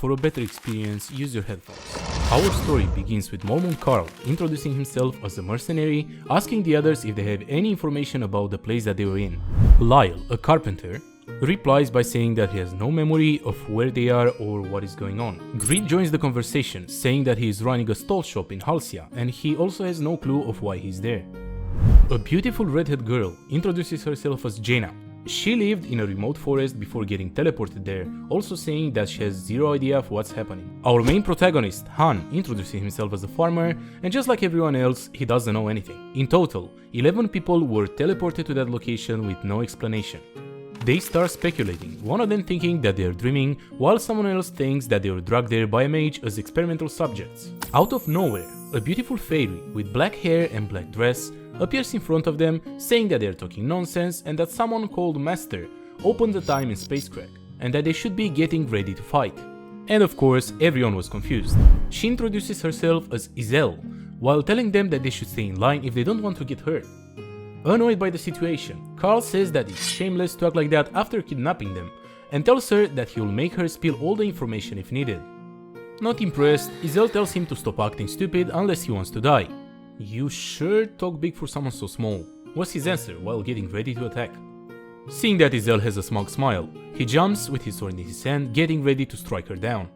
for a better experience, use your headphones. Our story begins with Mormon Carl introducing himself as a mercenary, asking the others if they have any information about the place that they were in. Lyle, a carpenter, replies by saying that he has no memory of where they are or what is going on. Greed joins the conversation, saying that he is running a stall shop in Halcia and he also has no clue of why he's there. A beautiful redhead girl introduces herself as Jaina. She lived in a remote forest before getting teleported there, also saying that she has zero idea of what's happening. Our main protagonist, Han, introduces himself as a farmer, and just like everyone else, he doesn't know anything. In total, 11 people were teleported to that location with no explanation. They start speculating, one of them thinking that they are dreaming, while someone else thinks that they were dragged there by a mage as experimental subjects. Out of nowhere, a beautiful fairy with black hair and black dress appears in front of them, saying that they are talking nonsense and that someone called Master opened the time and space crack, and that they should be getting ready to fight. And of course, everyone was confused. She introduces herself as Isel, while telling them that they should stay in line if they don't want to get hurt. Annoyed by the situation, Carl says that it's shameless to act like that after kidnapping them, and tells her that he will make her spill all the information if needed. Not impressed, Isel tells him to stop acting stupid unless he wants to die. "You sure talk big for someone so small," was his answer while getting ready to attack. Seeing that Isel has a smug smile, he jumps with his sword in his hand, getting ready to strike her down.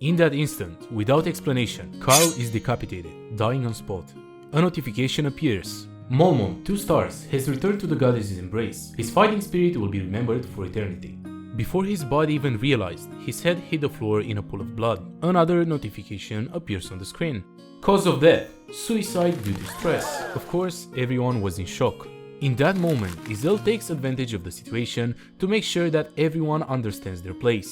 In that instant, without explanation, Carl is decapitated, dying on spot. A notification appears. Molmon, 2 stars, has returned to the goddess's embrace. His fighting spirit will be remembered for eternity. Before his body even realized, his head hit the floor in a pool of blood. Another notification appears on the screen. Cause of death: suicide due to stress. Of course, everyone was in shock. In that moment, Isel takes advantage of the situation to make sure that everyone understands their place.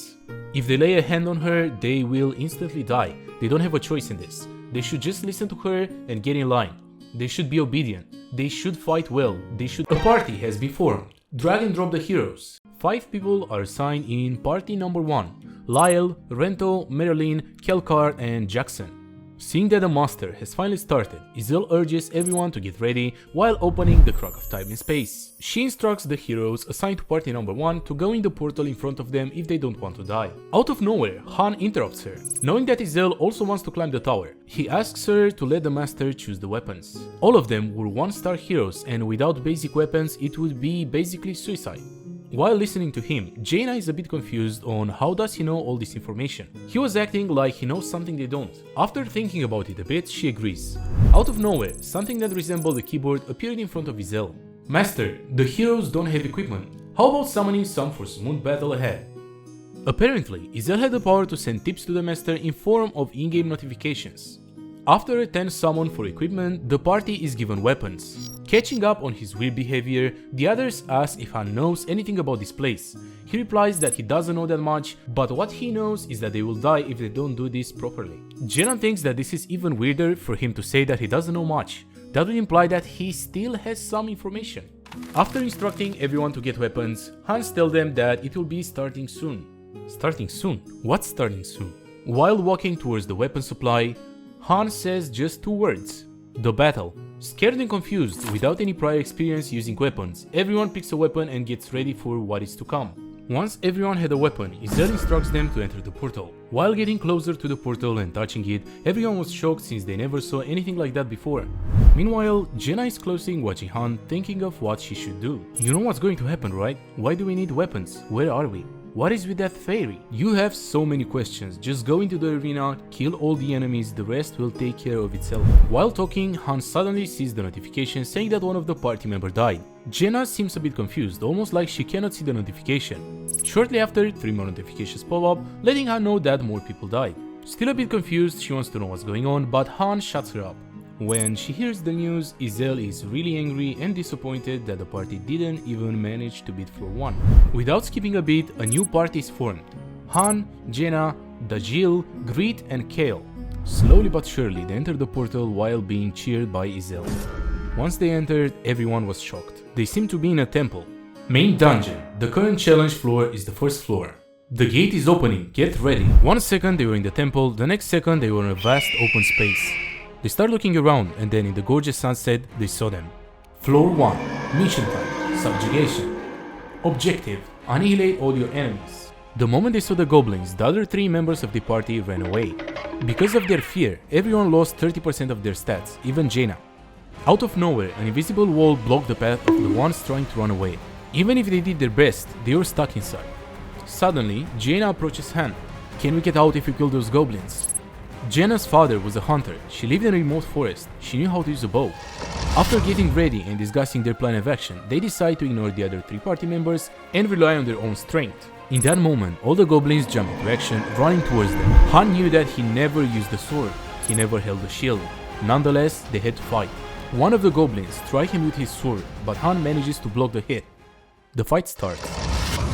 If they lay a hand on her, they will instantly die. They don't have a choice in this. They should just listen to her and get in line. They should be obedient. They should fight well. A party has been formed. Drag and drop the heroes. 5 people are assigned in party number 1. Lyle, Rento, Marilyn, Kelkar and Jackson. Seeing that the master has finally started, Isel urges everyone to get ready while opening the crack of time and space. She instructs the heroes assigned to party number 1 to go in the portal in front of them if they don't want to die. Out of nowhere, Han interrupts her. Knowing that Isel also wants to climb the tower, he asks her to let the master choose the weapons. All of them were 1-star heroes, and without basic weapons it would be basically suicide. While listening to him, Jaina is a bit confused on how does he know all this information. He was acting like he knows something they don't. After thinking about it a bit, she agrees. Out of nowhere, something that resembled a keyboard appeared in front of Isel. "Master, the heroes don't have equipment. How about summoning some for smooth battle ahead?" Apparently, Isel had the power to send tips to the master in form of in-game notifications. After a tense summon for equipment, the party is given weapons. Catching up on his weird behavior, the others ask if Han knows anything about this place. He replies that he doesn't know that much, but what he knows is that they will die if they don't do this properly. Jenna thinks that this is even weirder for him to say that he doesn't know much. That would imply that he still has some information. After instructing everyone to get weapons, Hans tells them that it will be starting soon. Starting soon? What's starting soon? While walking towards the weapon supply, Han says just 2 words: the battle. Scared and confused, without any prior experience using weapons, everyone picks a weapon and gets ready for what is to come. Once everyone had a weapon, Isel instructs them to enter the portal. While getting closer to the portal and touching it, everyone was shocked since they never saw anything like that before. Meanwhile, Jenna is closely watching Han, thinking of what she should do. You know what's going to happen, right? Why do we need weapons? Where are we? What is with that fairy? You have so many questions. Just go into the arena, kill all the enemies, the rest will take care of itself. While talking, Han suddenly sees the notification saying that one of the party members died. Jenna seems a bit confused, almost like she cannot see the notification. Shortly after, 3 more notifications pop up, letting her know that more people died. Still a bit confused, she wants to know what's going on, but Han shuts her up. When she hears the news, Isel is really angry and disappointed that the party didn't even manage to beat floor 1. Without skipping a beat, a new party is formed. Han, Jenna, Dajil, Greet and Kale. Slowly but surely they enter the portal while being cheered by Isel. Once they entered, everyone was shocked. They seem to be in a temple. Main dungeon. The current challenge floor is the first floor. The gate is opening, get ready. 1 second they were in the temple, the next second they were in a vast open space. They start looking around and then in the gorgeous sunset they saw them. Floor 1. Mission type. Subjugation. Objective. Annihilate all your enemies. The moment they saw the goblins, the other 3 members of the party ran away. Because of their fear, everyone lost 30% of their stats, even Jaina. Out of nowhere, an invisible wall blocked the path of the ones trying to run away. Even if they did their best, they were stuck inside. Suddenly, Jaina approaches Han. "Can we get out if we kill those goblins?" Jaina's father was a hunter. She lived in a remote forest. She knew how to use a bow. After getting ready and discussing their plan of action, they decide to ignore the other 3 party members and rely on their own strength. In that moment, all the goblins jump into action, running towards them. Han knew that he never used the sword. He never held a shield. Nonetheless, they had to fight. One of the goblins strikes him with his sword, but Han manages to block the hit. The fight starts.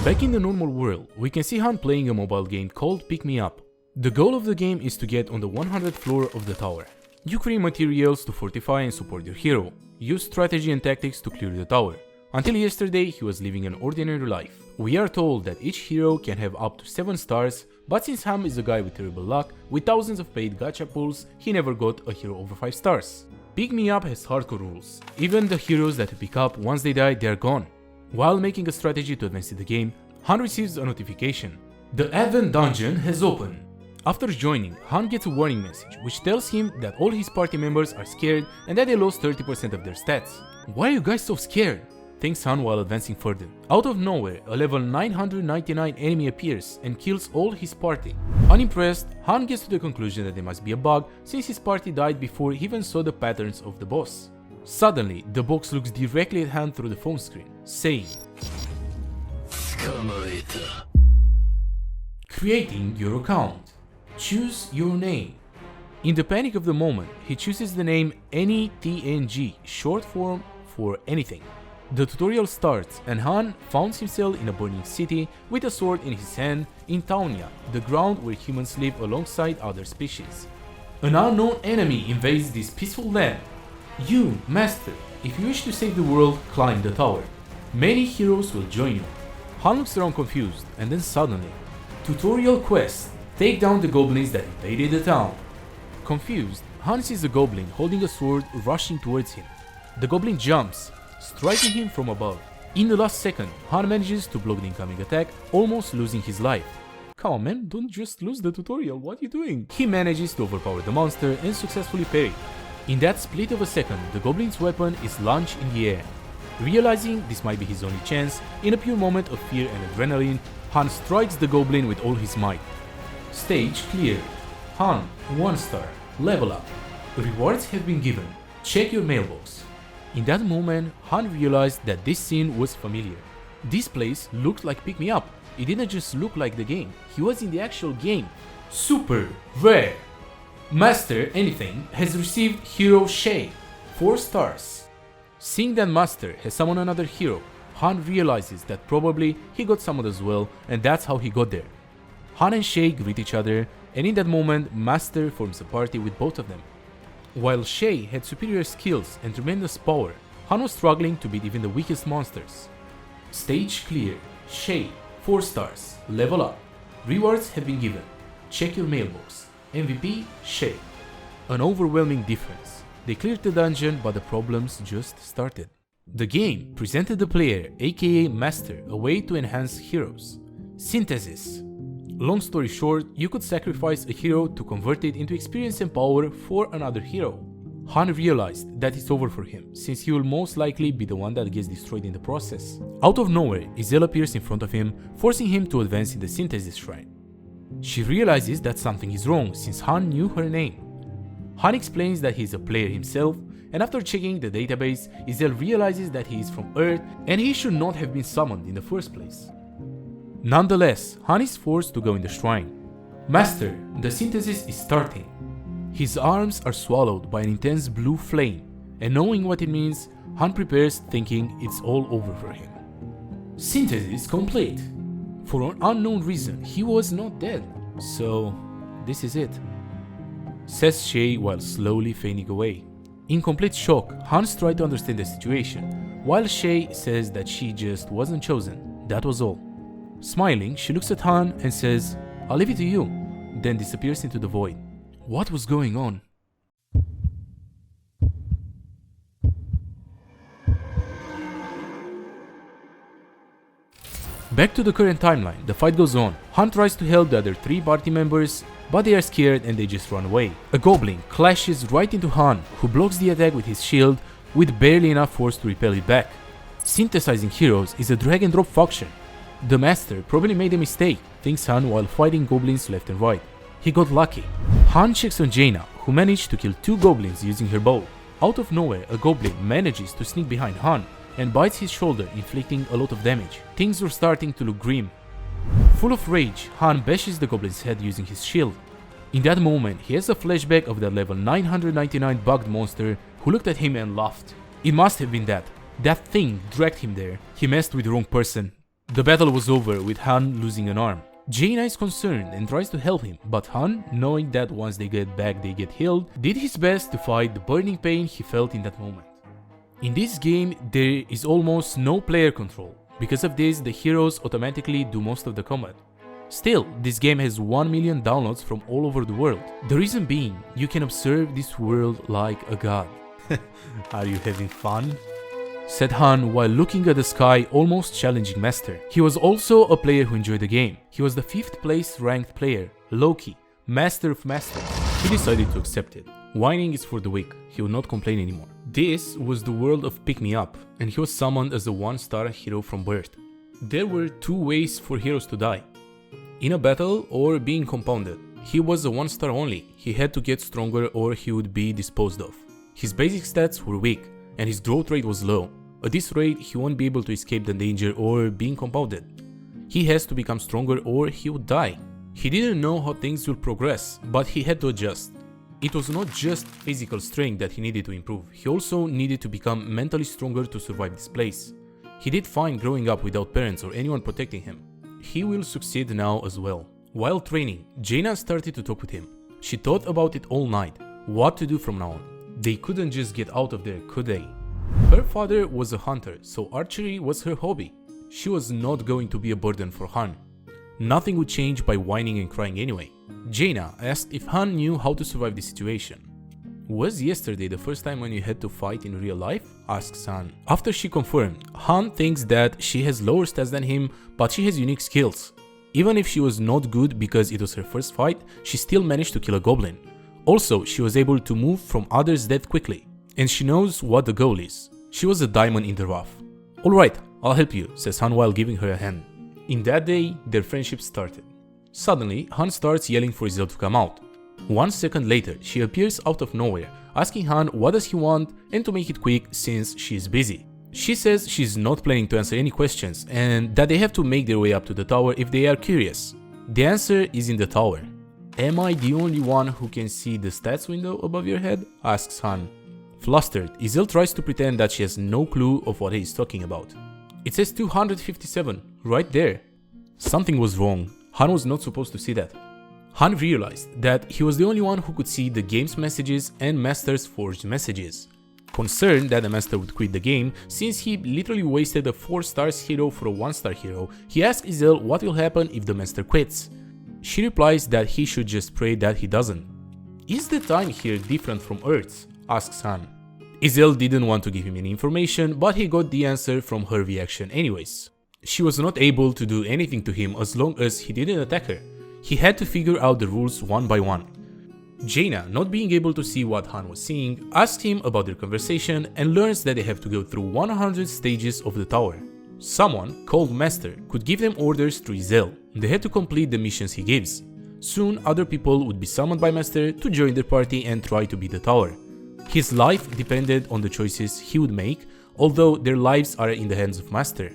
Back in the normal world, we can see Han playing a mobile game called Pick Me Up. The goal of the game is to get on the 100th floor of the tower. You create materials to fortify and support your hero. Use strategy and tactics to clear the tower. Until yesterday, he was living an ordinary life. We are told that each hero can have up to 7 stars, but since Ham is a guy with terrible luck, with thousands of paid gacha pulls, he never got a hero over 5 stars. Pick Me Up has hardcore rules. Even the heroes that you pick up, once they die, they are gone. While making a strategy to advance in the game, Han receives a notification. The Advent Dungeon has opened. After joining, Han gets a warning message which tells him that all his party members are scared and that they lost 30% of their stats. "Why are you guys so scared?" thinks Han while advancing further. Out of nowhere, a level 999 enemy appears and kills all his party. Unimpressed, Han gets to the conclusion that there must be a bug since his party died before he even saw the patterns of the boss. Suddenly, the box looks directly at Han through the phone screen, saying, "Creating your account. Choose your name." In the panic of the moment, he chooses the name NETNG, short form for anything. The tutorial starts and Han finds himself in a burning city with a sword in his hand in Taunia, the ground where humans live alongside other species. An unknown enemy invades this peaceful land. You, Master, if you wish to save the world, climb the tower. Many heroes will join you. Han looks around confused and then suddenly, tutorial quest, take down the goblins that invaded the town. Confused, Han sees a goblin holding a sword rushing towards him. The goblin jumps, striking him from above. In the last second, Han manages to block the incoming attack, almost losing his life. Come on man, don't just lose the tutorial, what are you doing? He manages to overpower the monster and successfully parry. In that split of a second, the goblin's weapon is launched in the air. Realizing this might be his only chance, in a pure moment of fear and adrenaline, Han strikes the goblin with all his might. Stage clear. Han, 1 star, level up. Rewards have been given. Check your mailbox. In that moment, Han realized that this scene was familiar. This place looked like Pick Me Up. It didn't just look like the game, he was in the actual game. Super rare. Master Anything has received Hero Shay, 4 stars. Seeing that Master has summoned another hero, Han realizes that probably he got summoned as well, and that's how he got there. Han and Shay greet each other, and in that moment, Master forms a party with both of them. While Shay had superior skills and tremendous power, Han was struggling to beat even the weakest monsters. Stage clear. Shay, 4 stars, level up. Rewards have been given. Check your mailbox. MVP, Shay. An overwhelming difference. They cleared the dungeon, but the problems just started. The game presented the player, aka Master, a way to enhance heroes. Synthesis. Long story short, you could sacrifice a hero to convert it into experience and power for another hero. Han realized that it's over for him, since he will most likely be the one that gets destroyed in the process. Out of nowhere, Isel appears in front of him, forcing him to advance in the Synthesis Shrine. She realizes that something is wrong since Han knew her name. Han explains that he is a player himself, and after checking the database, Isel realizes that he is from Earth and he should not have been summoned in the first place. Nonetheless, Han is forced to go in the shrine. Master, the synthesis is starting. His arms are swallowed by an intense blue flame, and knowing what it means, Han prepares thinking it's all over for him. Synthesis complete. For an unknown reason, he was not dead, so this is it, says Shay while slowly fading away. In complete shock, Hans tries to understand the situation, while Shay says that she just wasn't chosen, that was all. Smiling, she looks at Han and says, "I'll leave it to you," then disappears into the void. What was going on? Back to the current timeline, the fight goes on. Han tries to help the other 3 party members, but they are scared and they just run away. A goblin clashes right into Han, who blocks the attack with his shield with barely enough force to repel it back. Synthesizing heroes is a drag and drop function. The master probably made a mistake, thinks Han while fighting goblins left and right. He got lucky. Han checks on Jaina, who managed to kill 2 goblins using her bow. Out of nowhere, a goblin manages to sneak behind Han and bites his shoulder, inflicting a lot of damage. Things were starting to look grim. Full of rage, Han bashes the goblin's head using his shield. In that moment, he has a flashback of that level 999 bugged monster who looked at him and laughed. It must have been that. That thing dragged him there. He messed with the wrong person. The battle was over with Han losing an arm. Jaina is concerned and tries to help him, but Han, knowing that once they get back they get healed, did his best to fight the burning pain he felt in that moment. In this game, there is almost no player control. Because of this, the heroes automatically do most of the combat. Still, this game has 1 million downloads from all over the world. The reason being, you can observe this world like a god. Are you having fun? Said Han while looking at the sky, almost challenging Master. He was also a player who enjoyed the game. He was the 5th place ranked player, Loki, Master of Masters. He decided to accept it. Whining is for the weak, he would not complain anymore. This was the world of Pick Me Up, and he was summoned as a 1-star hero from birth. There were 2 ways for heroes to die. In a battle or being compounded. He was a 1-star only, he had to get stronger or he would be disposed of. His basic stats were weak, and his growth rate was low. At this rate, he won't be able to escape the danger or being compounded. He has to become stronger or he would die. He didn't know how things will progress, but he had to adjust. It was not just physical strength that he needed to improve, he also needed to become mentally stronger to survive this place. He did fine growing up without parents or anyone protecting him. He will succeed now as well. While training, Jaina started to talk with him. She thought about it all night, what to do from now on. They couldn't just get out of there, could they? Her father was a hunter, so archery was her hobby. She was not going to be a burden for Han. Nothing would change by whining and crying anyway. Jaina asked if Han knew how to survive the situation. Was yesterday the first time when you had to fight in real life? Asks Han. After she confirmed, Han thinks that she has lower stats than him, but she has unique skills. Even if she was not good because it was her first fight, she still managed to kill a goblin. Also, she was able to move from others' death quickly. And she knows what the goal is. She was a diamond in the rough. Alright, I'll help you, says Han while giving her a hand. In that day, their friendship started. Suddenly, Han starts yelling for Yslat to come out. 1 second later, she appears out of nowhere, asking Han what does he want and to make it quick since she is busy. She says she's not planning to answer any questions and that they have to make their way up to the tower if they are curious. The answer is in the tower. Am I the only one who can see the stats window above your head? Asks Han. Flustered, Yslat tries to pretend that she has no clue of what he is talking about. It says 257, right there. Something was wrong. Han was not supposed to see that. Han realized that he was the only one who could see the game's messages and Master's forged messages. Concerned that the Master would quit the game, since he literally wasted a 4-star hero for a 1-star hero, he asks Yslat what will happen if the Master quits. She replies that he should just pray that he doesn't. Is the time here different from Earth's? Asks Han. Yslat didn't want to give him any information, but he got the answer from her reaction anyways. She was not able to do anything to him as long as he didn't attack her. He had to figure out the rules one by one. Jaina, not being able to see what Han was seeing, asked him about their conversation and learns that they have to go through 100 stages of the tower. Someone, called Master, could give them orders through Yslat. They had to complete the missions he gives. Soon, other people would be summoned by Master to join their party and try to beat the tower. His life depended on the choices he would make, although their lives are in the hands of Master.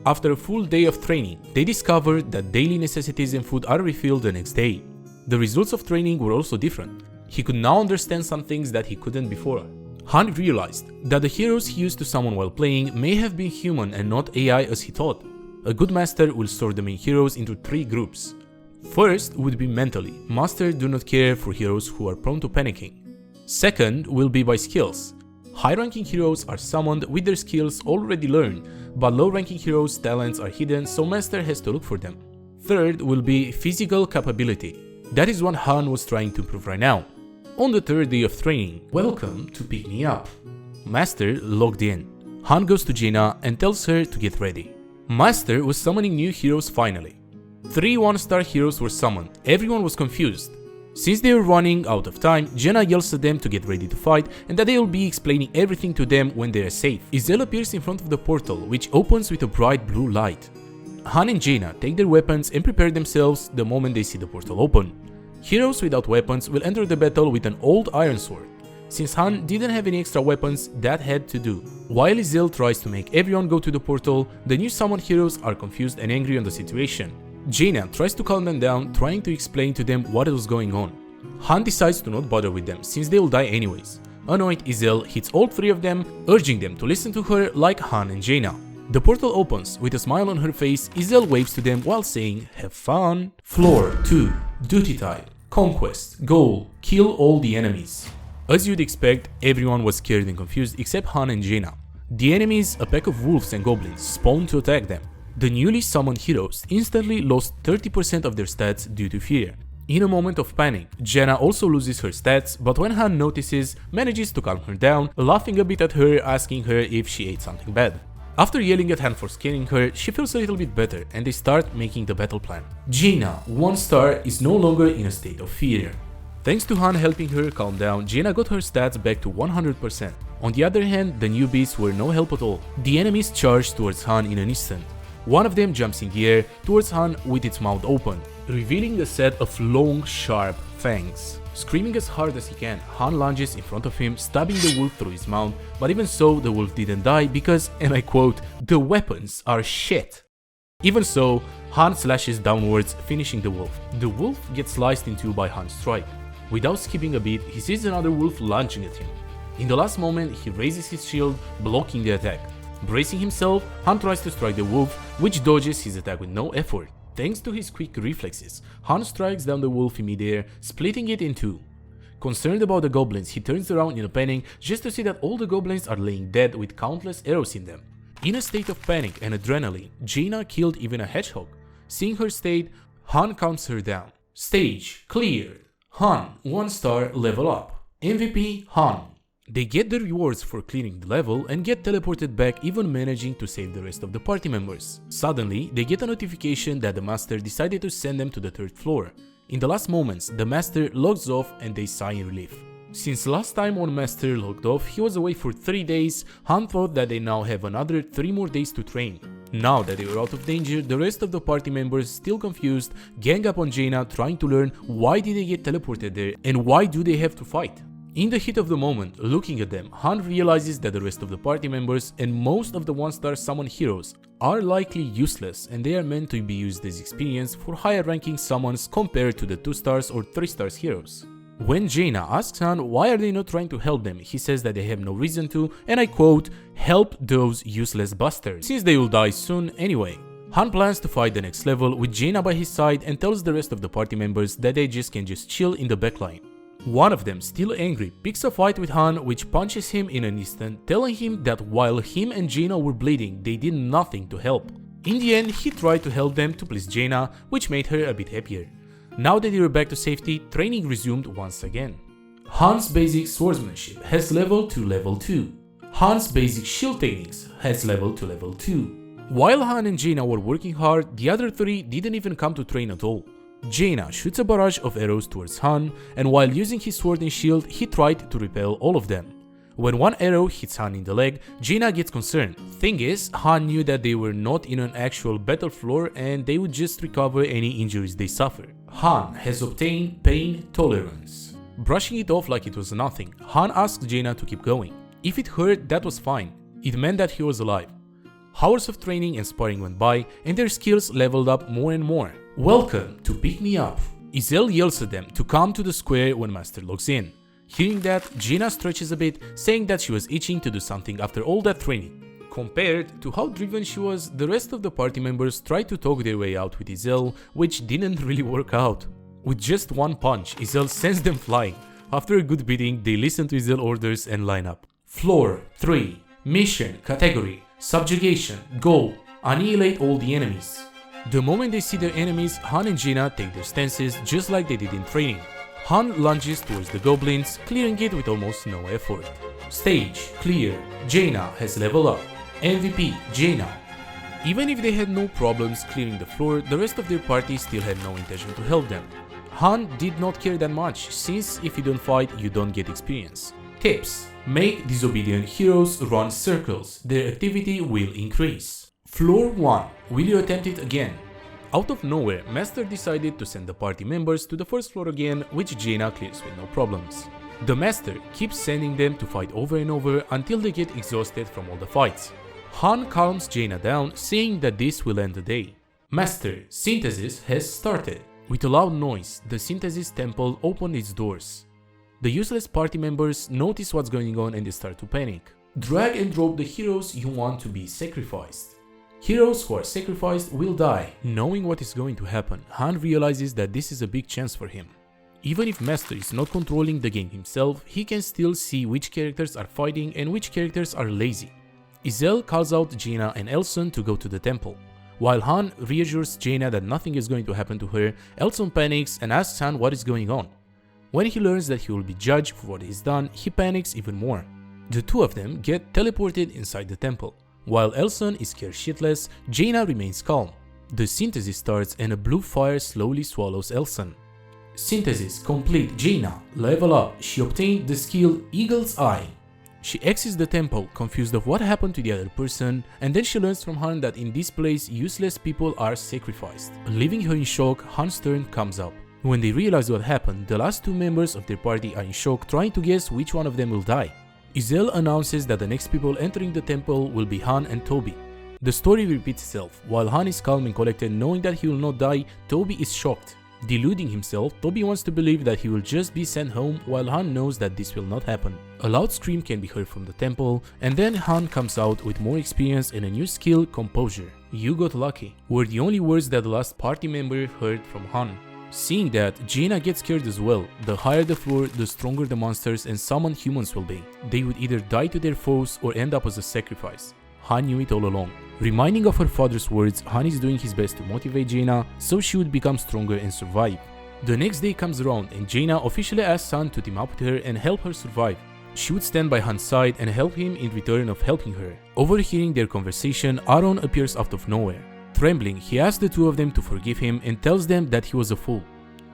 After a full day of training, they discovered that daily necessities and food are refilled the next day. The results of training were also different. He could now understand some things that he couldn't before. Han realized that the heroes he used to summon while playing may have been human and not AI as he thought. A good master will sort the main heroes into 3 groups. First would be mentally. Masters do not care for heroes who are prone to panicking. Second will be by skills. High-ranking heroes are summoned with their skills already learned, but low-ranking heroes' talents are hidden, so Master has to look for them. Third will be physical capability. That is what Han was trying to improve right now. On the 3rd day of training, welcome to Pick Me Up. Master logged in. Han goes to Jaina and tells her to get ready. Master was summoning new heroes finally. 3 1-star heroes were summoned. Everyone was confused. Since they were running out of time, Jenna yells at them to get ready to fight and that they will be explaining everything to them when they are safe. Yslat appears in front of the portal, which opens with a bright blue light. Han and Jaina take their weapons and prepare themselves the moment they see the portal open. Heroes without weapons will enter the battle with an old iron sword. Since Han didn't have any extra weapons, that had to do. While Yslat tries to make everyone go to the portal, the new summoned heroes are confused and angry on the situation. Jaina tries to calm them down, trying to explain to them what was going on. Han decides to not bother with them, since they will die anyways. Annoyed, Yslat hits all 3 of them, urging them to listen to her like Han and Jaina. The portal opens. With a smile on her face, Yslat waves to them while saying, "Have fun." Floor 2. Duty type. Conquest. Goal. Kill all the enemies. As you'd expect, everyone was scared and confused except Han and Jaina. The enemies, a pack of wolves and goblins, spawned to attack them. The newly summoned heroes instantly lost 30% of their stats due to fear. In a moment of panic, Jaina also loses her stats, but when Han notices, manages to calm her down, laughing a bit at her, asking her if she ate something bad. After yelling at Han for scaring her, she feels a little bit better and they start making the battle plan. Jaina, 1-star, is no longer in a state of fear. Thanks to Han helping her calm down, Jaina got her stats back to 100%. On the other hand, the newbies were no help at all. The enemies charged towards Han in an instant. One of them jumps in the air towards Han with its mouth open, revealing a set of long, sharp fangs. Screaming as hard as he can, Han lunges in front of him, stabbing the wolf through his mouth, but even so, the wolf didn't die because, and I quote, "the weapons are shit." Even so, Han slashes downwards, finishing the wolf. The wolf gets sliced in 2 by Han's strike. Without skipping a beat, he sees another wolf lunging at him. In the last moment, he raises his shield, blocking the attack. Bracing himself, Han tries to strike the wolf, which dodges his attack with no effort. Thanks to his quick reflexes, Han strikes down the wolf in midair, splitting it in 2. Concerned about the goblins, he turns around in a panic just to see that all the goblins are laying dead with countless arrows in them. In a state of panic and adrenaline, Jaina killed even a hedgehog. Seeing her state, Han calms her down. Stage cleared. Han, 1-star, level up. MVP, Han. They get the rewards for clearing the level and get teleported back, even managing to save the rest of the party members. Suddenly, they get a notification that the master decided to send them to the 3rd floor. In the last moments, the master logs off and they sigh in relief. Since last time when Master logged off, he was away for 3 days, Han thought that they now have another 3 more days to train. Now that they were out of danger, the rest of the party members, still confused, gang up on Jaina, trying to learn why did they get teleported there and why do they have to fight. In the heat of the moment, looking at them, Han realizes that the rest of the party members and most of the 1-star summon heroes are likely useless and they are meant to be used as experience for higher ranking summons compared to the 2-stars or 3-stars heroes. When Jaina asks Han why are they not trying to help them, he says that they have no reason to, and I quote, "help those useless bastards, since they will die soon anyway." Han plans to fight the next level with Jaina by his side and tells the rest of the party members that they can just chill in the backline. One of them, still angry, picks a fight with Han, which punches him in an instant, telling him that while him and Jaina were bleeding, they did nothing to help. In the end, he tried to help them to please Jaina, which made her a bit happier. Now that they were back to safety, training resumed once again. Han's basic swordsmanship has leveled to level 2. Han's basic shield techniques has leveled to level 2. While Han and Jaina were working hard, the other 3 didn't even come to train at all. Jaina shoots a barrage of arrows towards Han, and while using his sword and shield, he tried to repel all of them. When one arrow hits Han in the leg, Jaina gets concerned. Thing is, Han knew that they were not in an actual battle floor and they would just recover any injuries they suffer. Han has obtained pain tolerance. Brushing it off like it was nothing, Han asked Jaina to keep going. If it hurt, that was fine. It meant that he was alive. Hours of training and sparring went by, and their skills leveled up more and more. Welcome to Pick Me Up. Yslat yells at them to come to the square when Master logs in. Hearing that, Jaina stretches a bit, saying that she was itching to do something after all that training. Compared to how driven she was, the rest of the party members tried to talk their way out with Yslat, which didn't really work out. With just one punch, Yslat sends them flying. After a good beating, they listen to Yslat orders and line up. Floor 3. Mission, category, subjugation, goal, annihilate all the enemies. The moment they see their enemies, Han and Jaina take their stances just like they did in training. Han lunges towards the goblins, clearing it with almost no effort. Stage clear. Jaina has leveled up. MVP Jaina. Even if they had no problems clearing the floor, the rest of their party still had no intention to help them. Han did not care that much, since if you don't fight, you don't get experience. Tips: make disobedient heroes run circles, their activity will increase. Floor 1. Will you attempt it again? Out of nowhere, Master decided to send the party members to the first floor again, which Jaina clears with no problems. The Master keeps sending them to fight over and over until they get exhausted from all the fights. Han calms Jaina down, saying that this will end the day. Master, synthesis has started. With a loud noise, the synthesis temple opened its doors. The useless party members notice what's going on and they start to panic. Drag and drop the heroes you want to be sacrificed. Heroes who are sacrificed will die. Knowing what is going to happen, Han realizes that this is a big chance for him. Even if Master is not controlling the game himself, he can still see which characters are fighting and which characters are lazy. Yslat calls out Jaina and Elson to go to the temple. While Han reassures Jaina that nothing is going to happen to her, Elson panics and asks Han what is going on. When he learns that he will be judged for what he's done, he panics even more. The two of them get teleported inside the temple. While Elson is scared shitless, Jaina remains calm. The synthesis starts and a blue fire slowly swallows Elson. Synthesis complete. Jaina, level up. She obtained the skill Eagle's Eye. She exits the temple, confused of what happened to the other person, and then she learns from Han that in this place useless people are sacrificed. Leaving her in shock, Han's turn comes up. When they realize what happened, the last two members of their party are in shock, trying to guess which one of them will die. Yslat announces that the next people entering the temple will be Han and Toby. The story repeats itself. While Han is calm and collected, knowing that he will not die, Toby is shocked. Deluding himself, Toby wants to believe that he will just be sent home, while Han knows that this will not happen. A loud scream can be heard from the temple, and then Han comes out with more experience and a new skill, Composure. You got lucky, were the only words that the last party member heard from Han. Seeing that, Jaina gets scared as well. The higher the floor, the stronger the monsters and summoned humans will be. They would either die to their foes or end up as a sacrifice. Han knew it all along. Reminding of her father's words, Han is doing his best to motivate Jaina so she would become stronger and survive. The next day comes around and Jaina officially asks Han to team up with her and help her survive. She would stand by Han's side and help him in return of helping her. Overhearing their conversation, Aaron appears out of nowhere. Trembling, he asks the two of them to forgive him and tells them that he was a fool.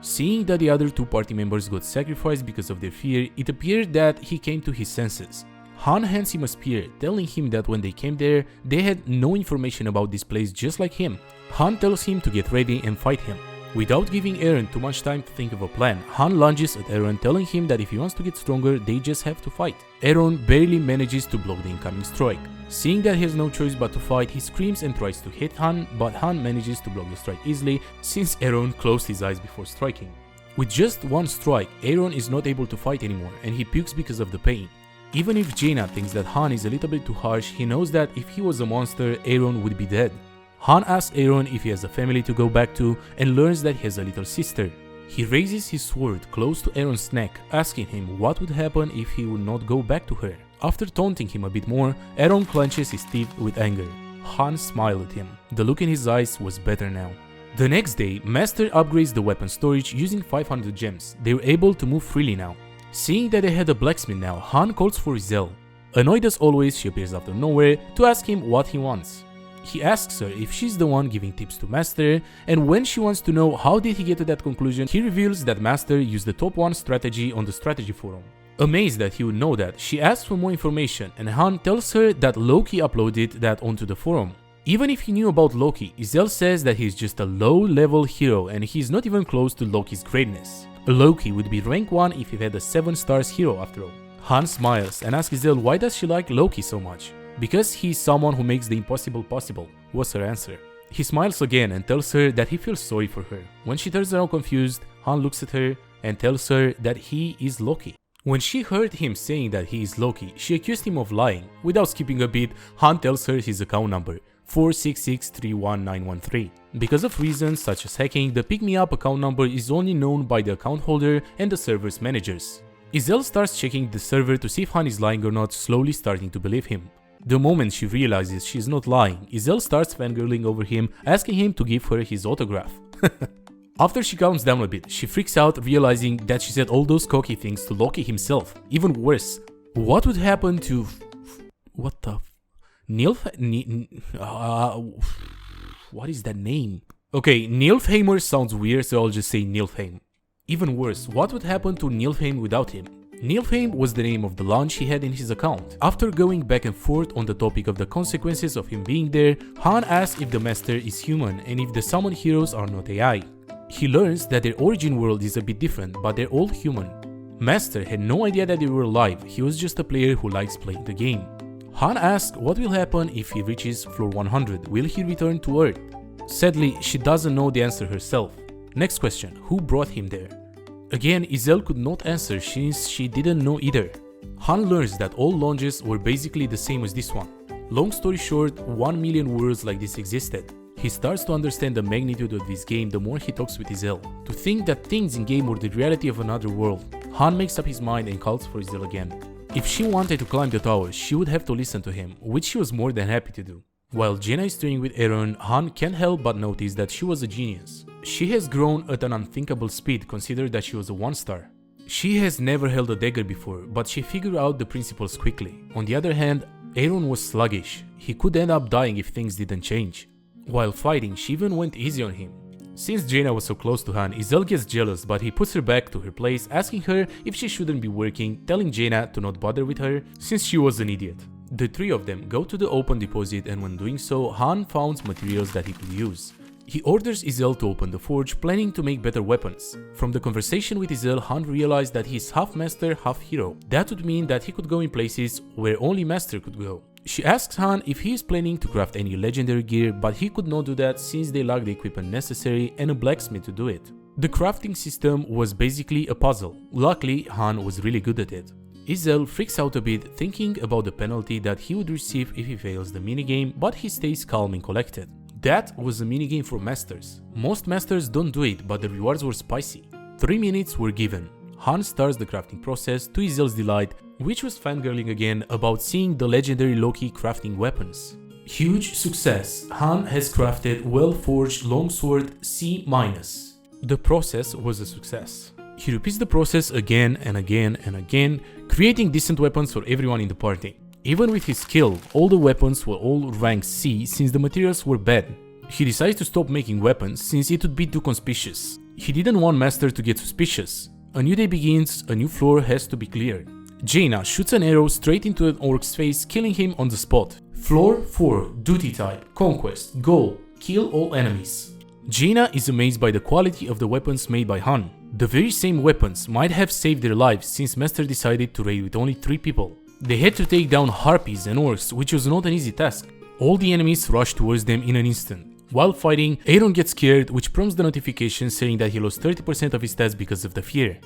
Seeing that the other two party members got sacrificed because of their fear, it appeared that he came to his senses. Han hands him a spear, telling him that when they came there, they had no information about this place just like him. Han tells him to get ready and fight him. Without giving Aaron too much time to think of a plan, Han lunges at Aaron, telling him that if he wants to get stronger, they just have to fight. Aaron barely manages to block the incoming strike. Seeing that he has no choice but to fight, he screams and tries to hit Han, but Han manages to block the strike easily since Aaron closed his eyes before striking. With just one strike, Aaron is not able to fight anymore and he pukes because of the pain. Even if Jaina thinks that Han is a little bit too harsh, he knows that if he was a monster, Aaron would be dead. Han asks Aaron if he has a family to go back to and learns that he has a little sister. He raises his sword close to Aaron's neck, asking him what would happen if he would not go back to her. After taunting him a bit more, Aaron clenches his teeth with anger. Han smiled at him. The look in his eyes was better now. The next day, Master upgrades the weapon storage using 500 gems. They were able to move freely now. Seeing that they had a blacksmith now, Han calls for Yslat. Annoyed as always, she appears out of nowhere to ask him what he wants. He asks her if she's the one giving tips to Master, and when she wants to know how did he get to that conclusion, he reveals that Master used the top 1 strategy on the strategy forum. Amazed that he would know that, she asks for more information and Han tells her that Loki uploaded that onto the forum. Even if he knew about Loki, Yslat says that he's just a low-level hero and he's not even close to Loki's greatness. Loki would be rank 1 if he had a 7 stars hero after all. Han smiles and asks Yslat why does she like Loki so much. Because he's someone who makes the impossible possible, was her answer. He smiles again and tells her that he feels sorry for her. When she turns around confused, Han looks at her and tells her that he is Loki. When she heard him saying that he is Loki, she accused him of lying. Without skipping a beat, Han tells her his account number, 466319113. Because of reasons such as hacking, the pick-me-up account number is only known by the account holder and the server's managers. Yslat starts checking the server to see if Han is lying or not, slowly starting to believe him. The moment she realizes she's not lying, Yslat starts fangirling over him, asking him to give her his autograph. After she calms down a bit, she freaks out, realizing that she said all those cocky things to Loki himself. Even worse, what would happen to... What is that name? Okay, Nilfheimer sounds weird, so I'll just say Nilfheim. Even worse, what would happen to Nilfheim without him? Nilfheim was the name of the launch he had in his account. After going back and forth on the topic of the consequences of him being there, Han asks if the master is human and if the summoned heroes are not AI. He learns that their origin world is a bit different, but they're all human. Master had no idea that they were alive, he was just a player who likes playing the game. Han asks what will happen if he reaches floor 100, will he return to Earth? Sadly, she doesn't know the answer herself. Next question, who brought him there? Again, Yslat could not answer since she didn't know either. Han learns that all launches were basically the same as this one. Long story short, 1 million worlds like this existed. He starts to understand the magnitude of this game the more he talks with Yslat. To think that things in game were the reality of another world, Han makes up his mind and calls for Yslat again. If she wanted to climb the tower, she would have to listen to him, which she was more than happy to do. While Jaina is training with Aaron, Han can't help but notice that she was a genius. She has grown at an unthinkable speed considering that she was a 1-star. She has never held a dagger before, but she figured out the principles quickly. On the other hand, Aaron was sluggish. He could end up dying if things didn't change. While fighting, she even went easy on him. Since Jaina was so close to Han, Yslat gets jealous, but he puts her back to her place, asking her if she shouldn't be working, telling Jaina to not bother with her since she was an idiot. The three of them go to the open deposit, and when doing so, Han finds materials that he could use. He orders Yslat to open the forge, planning to make better weapons. From the conversation with Yslat, Han realized that he's half master, half hero. That would mean that he could go in places where only master could go. She asks Han if he is planning to craft any legendary gear, but he could not do that since they lack the equipment necessary and a blacksmith to do it. The crafting system was basically a puzzle. Luckily, Han was really good at it. Yslat freaks out a bit, thinking about the penalty that he would receive if he fails the minigame, but he stays calm and collected. That was a minigame for masters. Most masters don't do it, but the rewards were spicy. 3 minutes were given. Han starts the crafting process to Yslat's delight, which was fangirling again about seeing the legendary Loki crafting weapons. Huge success. Han has crafted well-forged longsword C-. The process was a success. He repeats the process again and again and again, creating decent weapons for everyone in the party. Even with his skill, all the weapons were all rank C since the materials were bad. He decides to stop making weapons since it would be too conspicuous. He didn't want Master to get suspicious. A new day begins, a new floor has to be cleared. Jaina shoots an arrow straight into an orc's face, killing him on the spot. Floor 4, duty type, conquest, goal, kill all enemies. Jaina is amazed by the quality of the weapons made by Han. The very same weapons might have saved their lives since Master decided to raid with only 3 people. They had to take down harpies and orcs, which was not an easy task. All the enemies rushed towards them in an instant. While fighting, Aaron gets scared, which prompts the notification saying that he lost 30% of his stats because of the fear.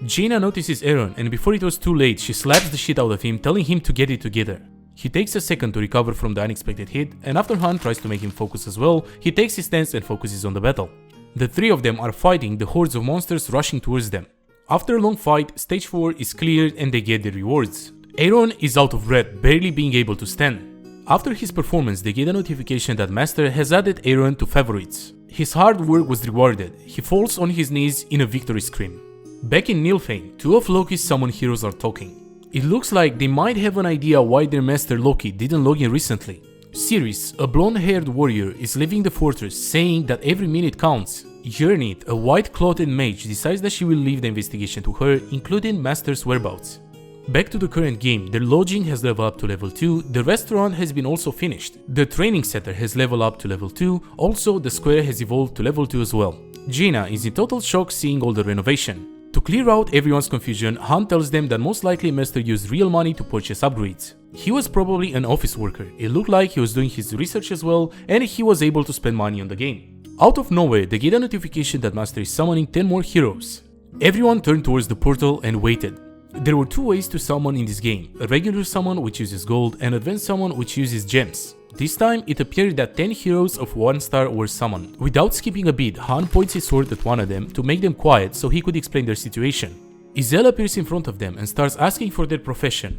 Jaina notices Aaron, and before it was too late, she slaps the shit out of him, telling him to get it together. He takes a second to recover from the unexpected hit, and after Han tries to make him focus as well, he takes his stance and focuses on the battle. The 3 of them are fighting the hordes of monsters rushing towards them. After a long fight, stage 4 is cleared and they get their rewards. Aaron is out of breath, barely being able to stand. After his performance, they get a notification that Master has added Aaron to favorites. His hard work was rewarded. He falls on his knees in a victory scream. Back in Nilfheim, 2 of Loki's summoned heroes are talking. It looks like they might have an idea why their Master Loki didn't log in recently. Ceres, a blonde-haired warrior, is leaving the fortress, saying that every minute counts. Yernit, a white-clothed mage, decides that she will leave the investigation to her, including Master's whereabouts. Back to the current game, their lodging has leveled up to level 2, the restaurant has been also finished, the training center has leveled up to level 2, also the square has evolved to level 2 as well. Jaina is in total shock seeing all the renovation. To clear out everyone's confusion, Han tells them that most likely Master used real money to purchase upgrades. He was probably an office worker, it looked like he was doing his research as well, and he was able to spend money on the game. Out of nowhere, they get a notification that Master is summoning 10 more heroes. Everyone turned towards the portal and waited. There were 2 ways to summon in this game, a regular summon which uses gold and advanced summon which uses gems. This time it appeared that 10 heroes of 1 star were summoned. Without skipping a beat, Han points his sword at one of them to make them quiet so he could explain their situation. Yslat appears in front of them and starts asking for their profession.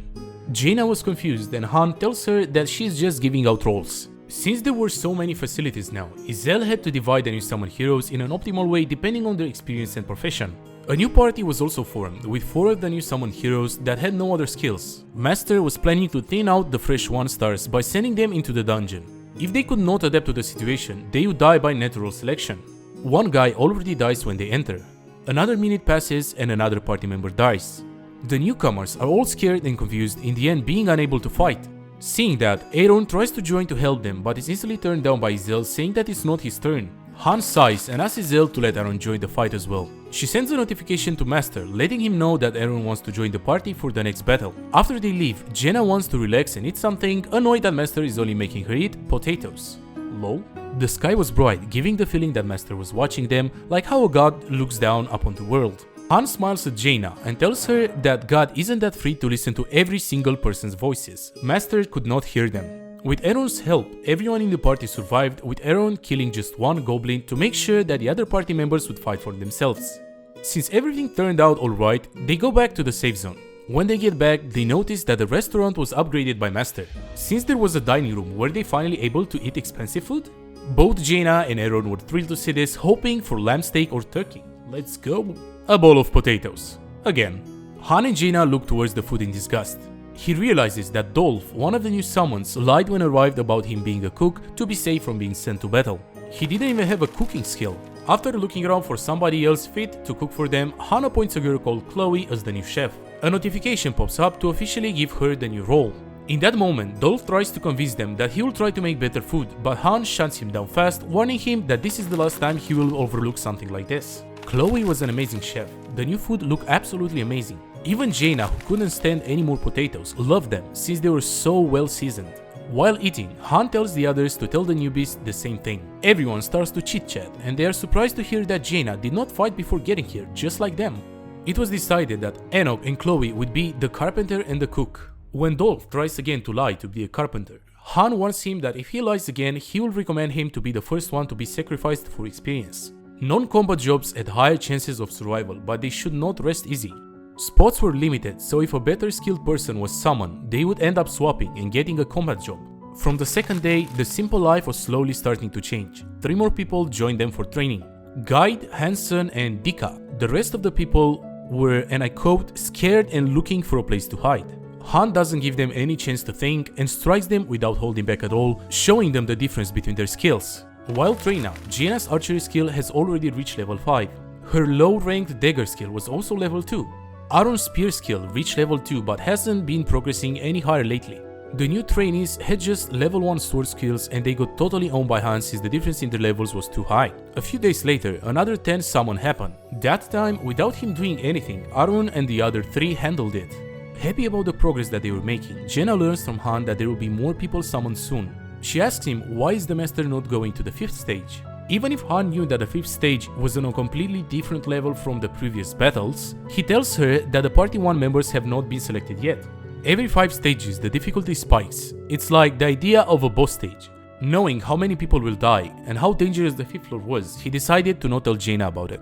Jaina was confused and Han tells her that she is just giving out roles. Since there were so many facilities now, Yslat had to divide the new summoned heroes in an optimal way depending on their experience and profession. A new party was also formed, with 4 of the new summoned heroes that had no other skills. Master was planning to thin out the fresh 1-stars by sending them into the dungeon. If they could not adapt to the situation, they would die by natural selection. One guy already dies when they enter. Another minute passes and another party member dies. The newcomers are all scared and confused, in the end being unable to fight. Seeing that, Aaron tries to join to help them but is instantly turned down by Yslat, saying that it's not his turn. Han sighs and asks Yslat to let Aaron join the fight as well. She sends a notification to Master, letting him know that Aaron wants to join the party for the next battle. After they leave, Jenna wants to relax and eat something, annoyed that Master is only making her eat potatoes. Lol. The sky was bright, giving the feeling that Master was watching them, like how a god looks down upon the world. Han smiles at Jaina and tells her that God isn't that free to listen to every single person's voices. Master could not hear them. With Aaron's help, everyone in the party survived, with Aaron killing just one goblin to make sure that the other party members would fight for themselves. Since everything turned out alright, they go back to the safe zone. When they get back, they notice that the restaurant was upgraded by Master. Since there was a dining room, were they finally able to eat expensive food? Both Jaina and Aaron were thrilled to see this, hoping for lamb steak or turkey. Let's go. A bowl of potatoes. Again. Han and Jaina look towards the food in disgust. He realizes that Dolph, one of the new summons, lied when arrived about him being a cook to be safe from being sent to battle. He didn't even have a cooking skill. After looking around for somebody else fit to cook for them, Han appoints a girl called Chloe as the new chef. A notification pops up to officially give her the new role. In that moment, Dolph tries to convince them that he will try to make better food, but Han shuts him down fast, warning him that this is the last time he will overlook something like this. Chloe was an amazing chef. The new food looked absolutely amazing. Even Jaina, who couldn't stand any more potatoes, loved them since they were so well seasoned. While eating, Han tells the others to tell the newbies the same thing. Everyone starts to chit-chat, and they are surprised to hear that Jaina did not fight before getting here, just like them. It was decided that Enoch and Chloe would be the carpenter and the cook. When Dolph tries again to lie to be a carpenter, Han warns him that if he lies again, he will recommend him to be the first one to be sacrificed for experience. Non-combat jobs had higher chances of survival, but they should not rest easy. Spots were limited, so if a better skilled person was summoned, they would end up swapping and getting a combat job. From the second day, the simple life was slowly starting to change. 3 more people joined them for training. Guide, Hansen and Dika. The rest of the people were, and I quote, scared and looking for a place to hide. Han doesn't give them any chance to think and strikes them without holding back at all, showing them the difference between their skills. While Trina, Jaina's archery skill has already reached level 5. Her low-ranked dagger skill was also level 2. Aaron's spear skill reached level 2 but hasn't been progressing any higher lately. The new trainees had just level 1 sword skills and they got totally owned by Han since the difference in their levels was too high. A few days later, another 10 summon happened. That time, without him doing anything, Aaron and the other 3 handled it. Happy about the progress that they were making, Jenna learns from Han that there will be more people summoned soon. She asks him why is the master not going to the 5th stage. Even if Han knew that the 5th stage was on a completely different level from the previous battles, he tells her that the Party 1 members have not been selected yet. Every 5 stages the difficulty spikes. It's like the idea of a boss stage. Knowing how many people will die and how dangerous the 5th floor was, he decided to not tell Jaina about it.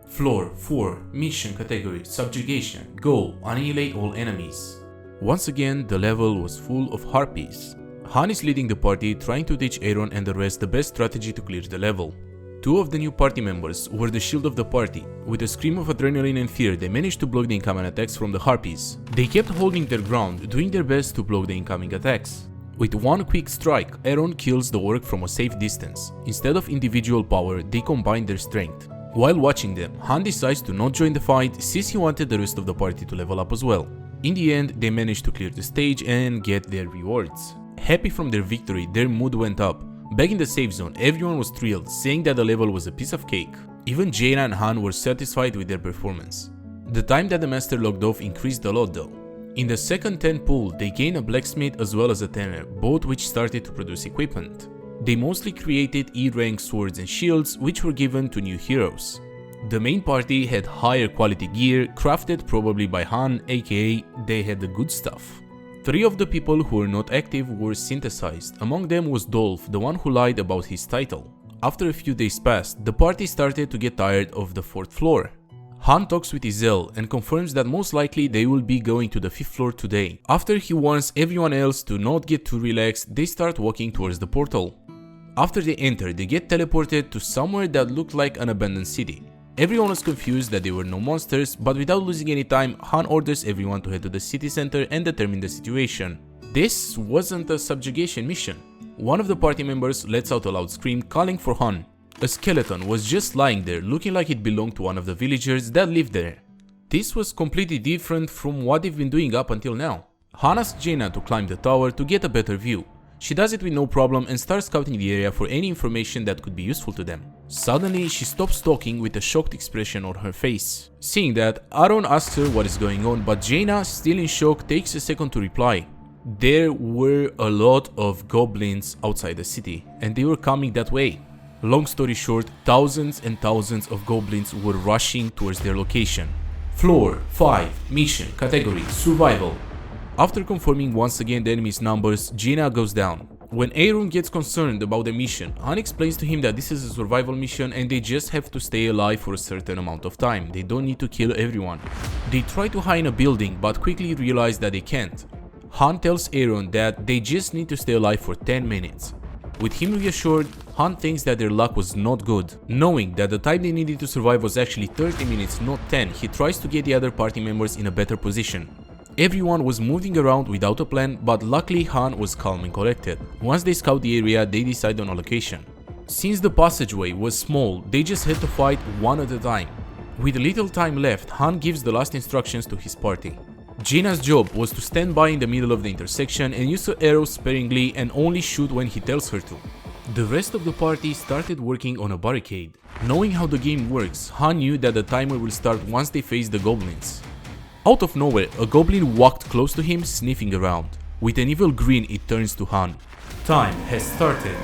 Floor 4. Mission category Subjugation. Goal: annihilate all enemies. Once again, the level was full of harpies. Han is leading the party, trying to teach Aaron and the rest the best strategy to clear the level. 2 of the new party members were the shield of the party. With a scream of adrenaline and fear, they managed to block the incoming attacks from the harpies. They kept holding their ground, doing their best to block the incoming attacks. With one quick strike, Aaron kills the orc from a safe distance. Instead of individual power, they combine their strength. While watching them, Han decides to not join the fight since he wanted the rest of the party to level up as well. In the end, they managed to clear the stage and get their rewards. Happy from their victory, their mood went up. Back in the safe zone, everyone was thrilled, saying that the level was a piece of cake. Even Jaina and Han were satisfied with their performance. The time that the master logged off increased a lot though. In the second 10 pool, they gained a blacksmith as well as a tanner, both which started to produce equipment. They mostly created E-rank swords and shields, which were given to new heroes. The main party had higher quality gear, crafted probably by Han, aka they had the good stuff. 3 of the people who were not active were synthesized. Among them was Dolph, the one who lied about his title. After a few days passed, the party started to get tired of the 4th floor. Han talks with Yslat and confirms that most likely they will be going to the 5th floor today. After he warns everyone else to not get too relaxed, they start walking towards the portal. After they enter, they get teleported to somewhere that looked like an abandoned city. Everyone was confused that there were no monsters, but without losing any time, Han orders everyone to head to the city center and determine the situation. This wasn't a subjugation mission. One of the party members lets out a loud scream calling for Han. A skeleton was just lying there, looking like it belonged to one of the villagers that lived there. This was completely different from what they've been doing up until now. Han asks Jaina to climb the tower to get a better view. She does it with no problem and starts scouting the area for any information that could be useful to them. Suddenly, she stops talking with a shocked expression on her face. Seeing that, Aaron asks her what is going on, but Jaina, still in shock, takes a second to reply. There were a lot of goblins outside the city, and they were coming that way. Long story short, thousands and thousands of goblins were rushing towards their location. Floor 5, mission, category, survival. After confirming once again the enemy's numbers, Jaina goes down. When Aaron gets concerned about the mission, Han explains to him that this is a survival mission and they just have to stay alive for a certain amount of time. They don't need to kill everyone. They try to hide in a building but quickly realize that they can't. Han tells Aaron that they just need to stay alive for 10 minutes. With him reassured, Han thinks that their luck was not good. Knowing that the time they needed to survive was actually 30 minutes, not 10, he tries to get the other party members in a better position. Everyone was moving around without a plan, but luckily Han was calm and collected. Once they scout the area, they decide on a location. Since the passageway was small, they just had to fight one at a time. With little time left, Han gives the last instructions to his party. Jaina's job was to stand by in the middle of the intersection and use her arrows sparingly and only shoot when he tells her to. The rest of the party started working on a barricade. Knowing how the game works, Han knew that the timer will start once they face the goblins. Out of nowhere, a goblin walked close to him, sniffing around. With an evil grin, it turns to Han. Time has started.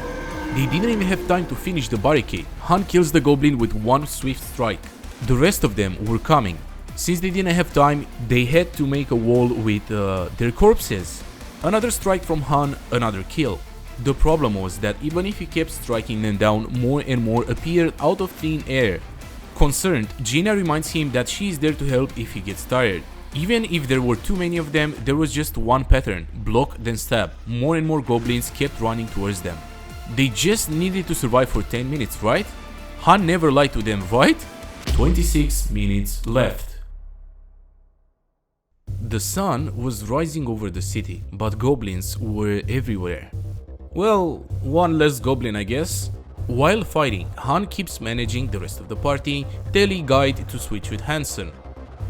They didn't even have time to finish the barricade. Han kills the goblin with one swift strike. The rest of them were coming. Since they didn't have time, they had to make a wall with their corpses. Another strike from Han, another kill. The problem was that even if he kept striking them down, more and more appeared out of thin air. Concerned, Jaina reminds him that she is there to help if he gets tired. Even if there were too many of them, there was just one pattern: block then stab. More and more goblins kept running towards them. They just needed to survive for 10 minutes, right? Han never lied to them, right? 26 minutes left. The sun was rising over the city, but goblins were everywhere. Well, one less goblin, I guess. While fighting, Han keeps managing the rest of the party, telling Guide to switch with Hansen.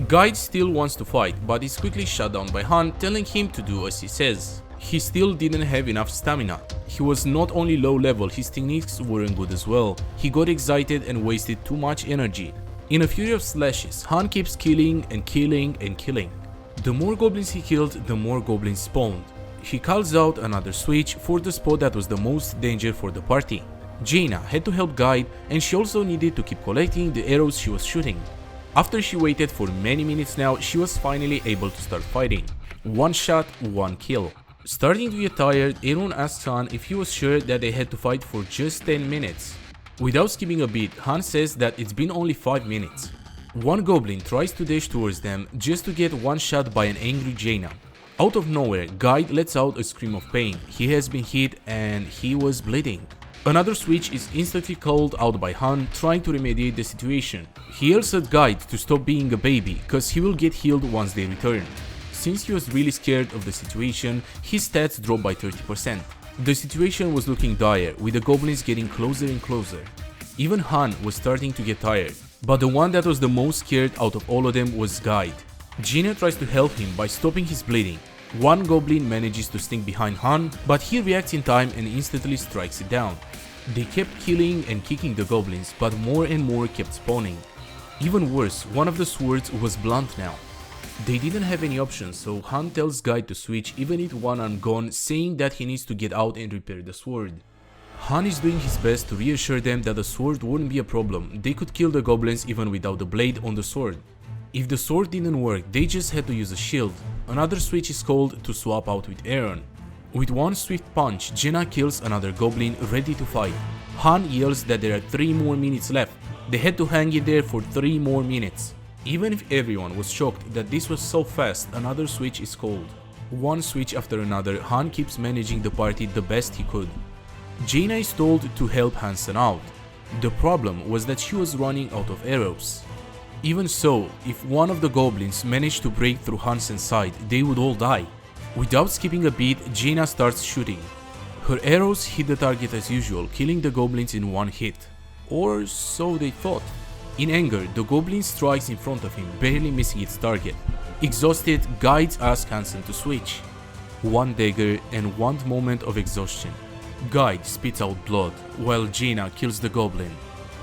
Guide still wants to fight, but is quickly shut down by Han, telling him to do as he says. He still didn't have enough stamina. He was not only low level, his techniques weren't good as well. He got excited and wasted too much energy. In a fury of slashes, Han keeps killing and killing and killing. The more goblins he killed, the more goblins spawned. He calls out another switch for the spot that was the most danger for the party. Jaina had to help Guide, and she also needed to keep collecting the arrows she was shooting. After she waited for many minutes now, she was finally able to start fighting. One shot, one kill. Starting to get tired, Aaron asks Han if he was sure that they had to fight for just 10 minutes. Without skipping a beat, Han says that it's been only 5 minutes. One goblin tries to dash towards them just to get one shot by an angry Jaina. Out of nowhere, Guide lets out a scream of pain. He has been hit and he was bleeding. Another switch is instantly called out by Han, trying to remediate the situation. He yells at Guide to stop being a baby, cause he will get healed once they return. Since he was really scared of the situation, his stats dropped by 30%. The situation was looking dire, with the goblins getting closer and closer. Even Han was starting to get tired, but the one that was the most scared out of all of them was Guide. Jaina tries to help him by stopping his bleeding. One goblin manages to sneak behind Han, but he reacts in time and instantly strikes it down. They kept killing and kicking the goblins, but more and more kept spawning. Even worse, one of the swords was blunt now. They didn't have any options, so Han tells Guide to switch even with one arm gone, saying that he needs to get out and repair the sword. Han is doing his best to reassure them that the sword wouldn't be a problem. They could kill the goblins even without the blade on the sword. If the sword didn't work, they just had to use a shield. Another switch is called to swap out with Aaron. With one swift punch, Jaina kills another goblin ready to fight. Han yells that there are 3 more minutes left. They had to hang in there for 3 more minutes. Even if everyone was shocked that this was so fast, another switch is called. One switch after another, Han keeps managing the party the best he could. Jaina is told to help Hansen out. The problem was that she was running out of arrows. Even so, if one of the goblins managed to break through Hansen's side, they would all die. Without skipping a beat, Jaina starts shooting. Her arrows hit the target as usual, killing the goblins in one hit. Or so they thought. In anger, the goblin strikes in front of him, barely missing its target. Exhausted, guides ask Hansen to switch. One dagger and one moment of exhaustion. Guide spits out blood, while Jaina kills the goblin.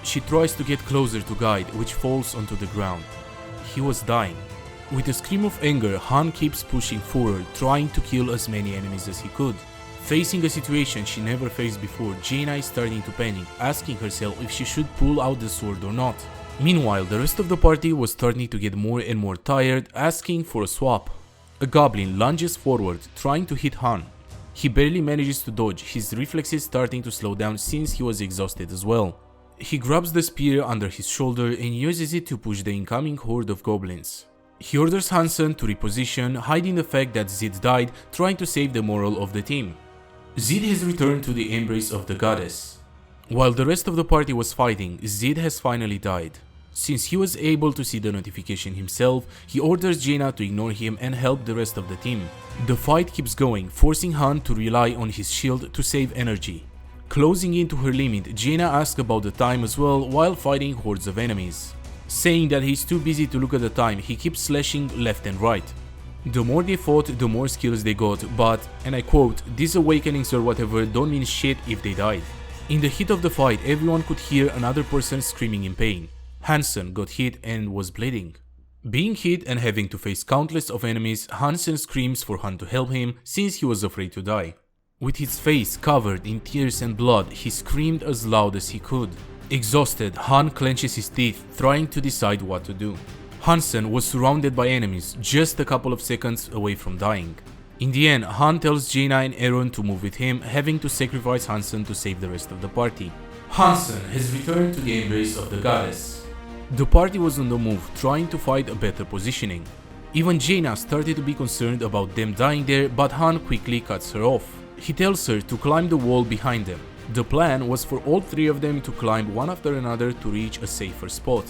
She tries to get closer to Guide, which falls onto the ground. He was dying. With a scream of anger, Han keeps pushing forward, trying to kill as many enemies as he could. Facing a situation she never faced before, Jaina is starting to panic, asking herself if she should pull out the sword or not. Meanwhile, the rest of the party was starting to get more and more tired, asking for a swap. A goblin lunges forward, trying to hit Han. He barely manages to dodge, his reflexes starting to slow down since he was exhausted as well. He grabs the spear under his shoulder and uses it to push the incoming horde of goblins. He orders Hansen to reposition, hiding the fact that Zid died, trying to save the morale of the team. Zid has returned to the embrace of the goddess. While the rest of the party was fighting, Zid has finally died. Since he was able to see the notification himself, he orders Jaina to ignore him and help the rest of the team. The fight keeps going, forcing Han to rely on his shield to save energy. Closing in to her limit, Jaina asks about the time as well while fighting hordes of enemies. Saying that he's too busy to look at the time, he keeps slashing left and right. The more they fought, the more skills they got, but, and I quote, "these awakenings or whatever don't mean shit if they died." In the heat of the fight, everyone could hear another person screaming in pain. Hansen got hit and was bleeding. Being hit and having to face countless of enemies, Hansen screams for Han to help him since he was afraid to die. With his face covered in tears and blood, he screamed as loud as he could. Exhausted, Han clenches his teeth, trying to decide what to do. Hansen was surrounded by enemies, just a couple of seconds away from dying. In the end, Han tells Jaina and Aaron to move with him, having to sacrifice Hansen to save the rest of the party. Hansen has returned to the embrace of the goddess. The party was on the move, trying to find a better positioning. Even Jaina started to be concerned about them dying there, but Han quickly cuts her off. He tells her to climb the wall behind them. The plan was for all three of them to climb one after another to reach a safer spot.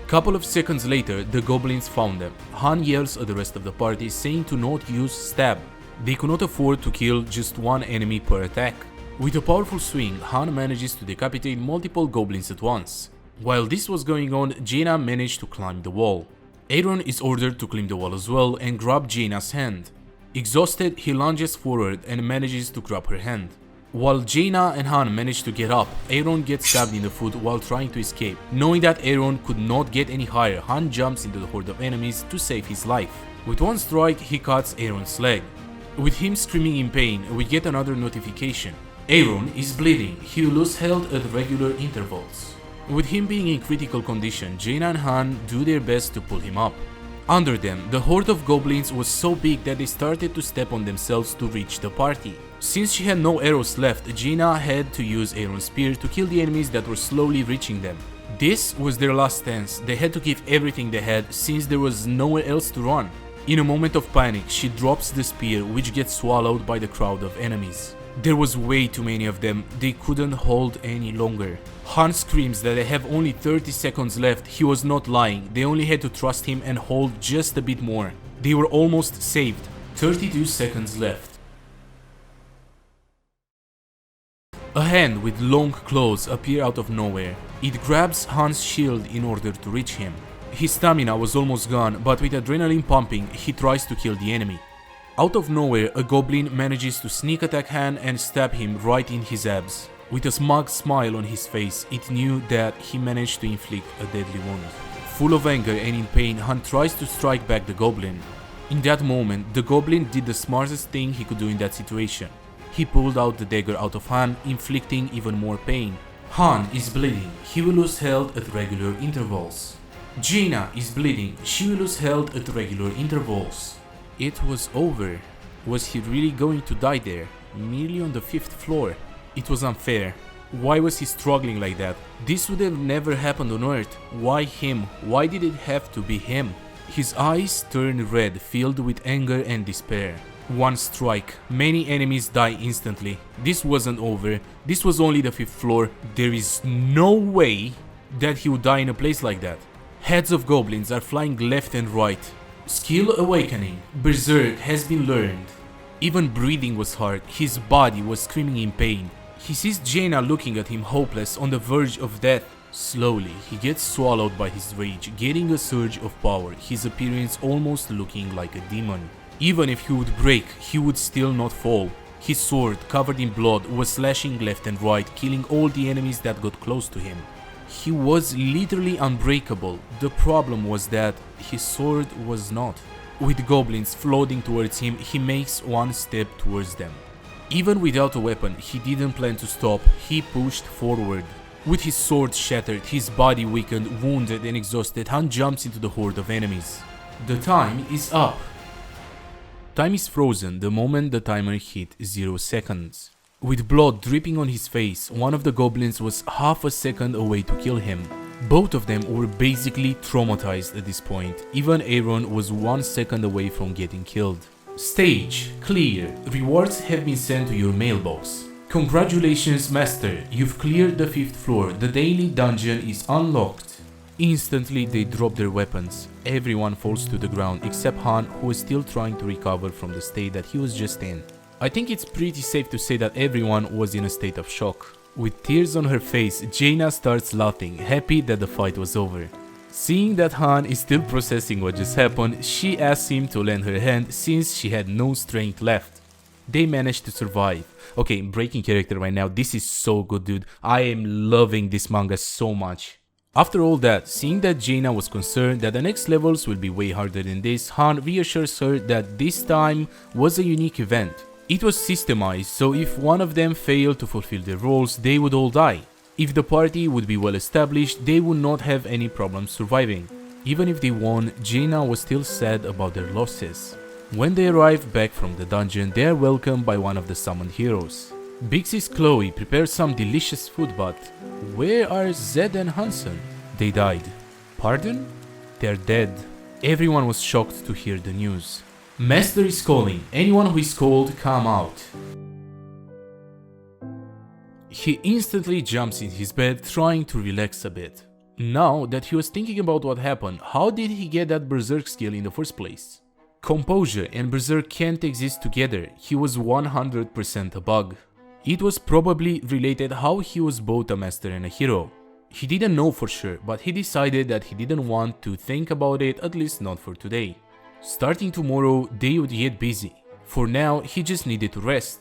Couple of seconds later, the goblins found them. Han yells at the rest of the party, saying to not use stab. They could not afford to kill just one enemy per attack. With a powerful swing, Han manages to decapitate multiple goblins at once. While this was going on, Jaina managed to climb the wall. Aaron is ordered to climb the wall as well and grab Jaina's hand. Exhausted, he lunges forward and manages to grab her hand. While Jaina and Han manage to get up, Aaron gets stabbed in the foot while trying to escape. Knowing that Aaron could not get any higher, Han jumps into the horde of enemies to save his life. With one strike, he cuts Aaron's leg. With him screaming in pain, we get another notification. Aaron is bleeding, he will lose health at regular intervals. With him being in critical condition, Jaina and Han do their best to pull him up. Under them, the horde of goblins was so big that they started to step on themselves to reach the party. Since she had no arrows left, Jaina had to use Aaron's spear to kill the enemies that were slowly reaching them. This was their last stance, they had to give everything they had since there was nowhere else to run. In a moment of panic, she drops the spear, which gets swallowed by the crowd of enemies. There was way too many of them, they couldn't hold any longer. Han screams that they have only 30 seconds left. He was not lying, they only had to trust him and hold just a bit more. They were almost saved. 32 seconds left. A hand with long claws appear out of nowhere. It grabs Han's shield in order to reach him. His stamina was almost gone, but with adrenaline pumping, he tries to kill the enemy. Out of nowhere, a goblin manages to sneak attack Han and stab him right in his abs. With a smug smile on his face, it knew that he managed to inflict a deadly wound. Full of anger and in pain, Han tries to strike back the goblin. In that moment, the goblin did the smartest thing he could do in that situation. He pulled out the dagger out of Han, inflicting even more pain. Han is bleeding, he will lose health at regular intervals. Jaina is bleeding, she will lose health at regular intervals. It was over. Was he really going to die there, merely on the 5th floor? It was unfair. Why was he struggling like that? This would have never happened on Earth. Why him? Why did it have to be him? His eyes turned red, filled with anger and despair. One strike, many enemies die instantly. This wasn't over, this was only the 5th floor. There is no way that he would die in a place like that. Heads of goblins are flying left and right. Skill awakening, Berserk has been learned. Even breathing was hard, his body was screaming in pain. He sees Jaina looking at him hopeless on the verge of death. Slowly, he gets swallowed by his rage, getting a surge of power, his appearance almost looking like a demon. Even if he would break, he would still not fall. His sword, covered in blood, was slashing left and right, killing all the enemies that got close to him. He was literally unbreakable. The problem was that his sword was not. With goblins floating towards him, he makes one step towards them. Even without a weapon, he didn't plan to stop, he pushed forward. With his sword shattered, his body weakened, wounded and exhausted, Han jumps into the horde of enemies. The time is up. Time is frozen the moment the timer hit 0 seconds. With blood dripping on his face, one of the goblins was half a second away to kill him. Both of them were basically traumatized at this point. Even Aaron was 1 second away from getting killed. Stage clear. Rewards have been sent to your mailbox. Congratulations, Master, you've cleared the 5th floor, the daily dungeon is unlocked. Instantly they drop their weapons. Everyone falls to the ground except Han, who is still trying to recover from the state that he was just in. I think it's pretty safe to say that everyone was in a state of shock. With tears on her face, Jaina starts laughing, happy that the fight was over. Seeing that Han is still processing what just happened, she asks him to lend her hand since she had no strength left. They managed to survive. Okay, breaking character right now, this is so good, dude. I am loving this manga so much. After all that, seeing that Jaina was concerned that the next levels will be way harder than this, Han reassures her that this time was a unique event. It was systemized, so if one of them failed to fulfill their roles, they would all die. If the party would be well established, they would not have any problems surviving. Even if they won, Jaina was still sad about their losses. When they arrive back from the dungeon, they are welcomed by one of the summoned heroes. Bixie's Chloe prepares some delicious food, but where are Zed and Hansen? They died. Pardon? They're dead. Everyone was shocked to hear the news. Master is calling. Anyone who is called, come out. He instantly jumps in his bed, trying to relax a bit. Now that he was thinking about what happened, how did he get that berserk skill in the first place? Composure and berserk can't exist together. He was 100% a bug. It was probably related how he was both a master and a hero. He didn't know for sure, but he decided that he didn't want to think about it, at least not for today. Starting tomorrow, they would get busy. For now, he just needed to rest.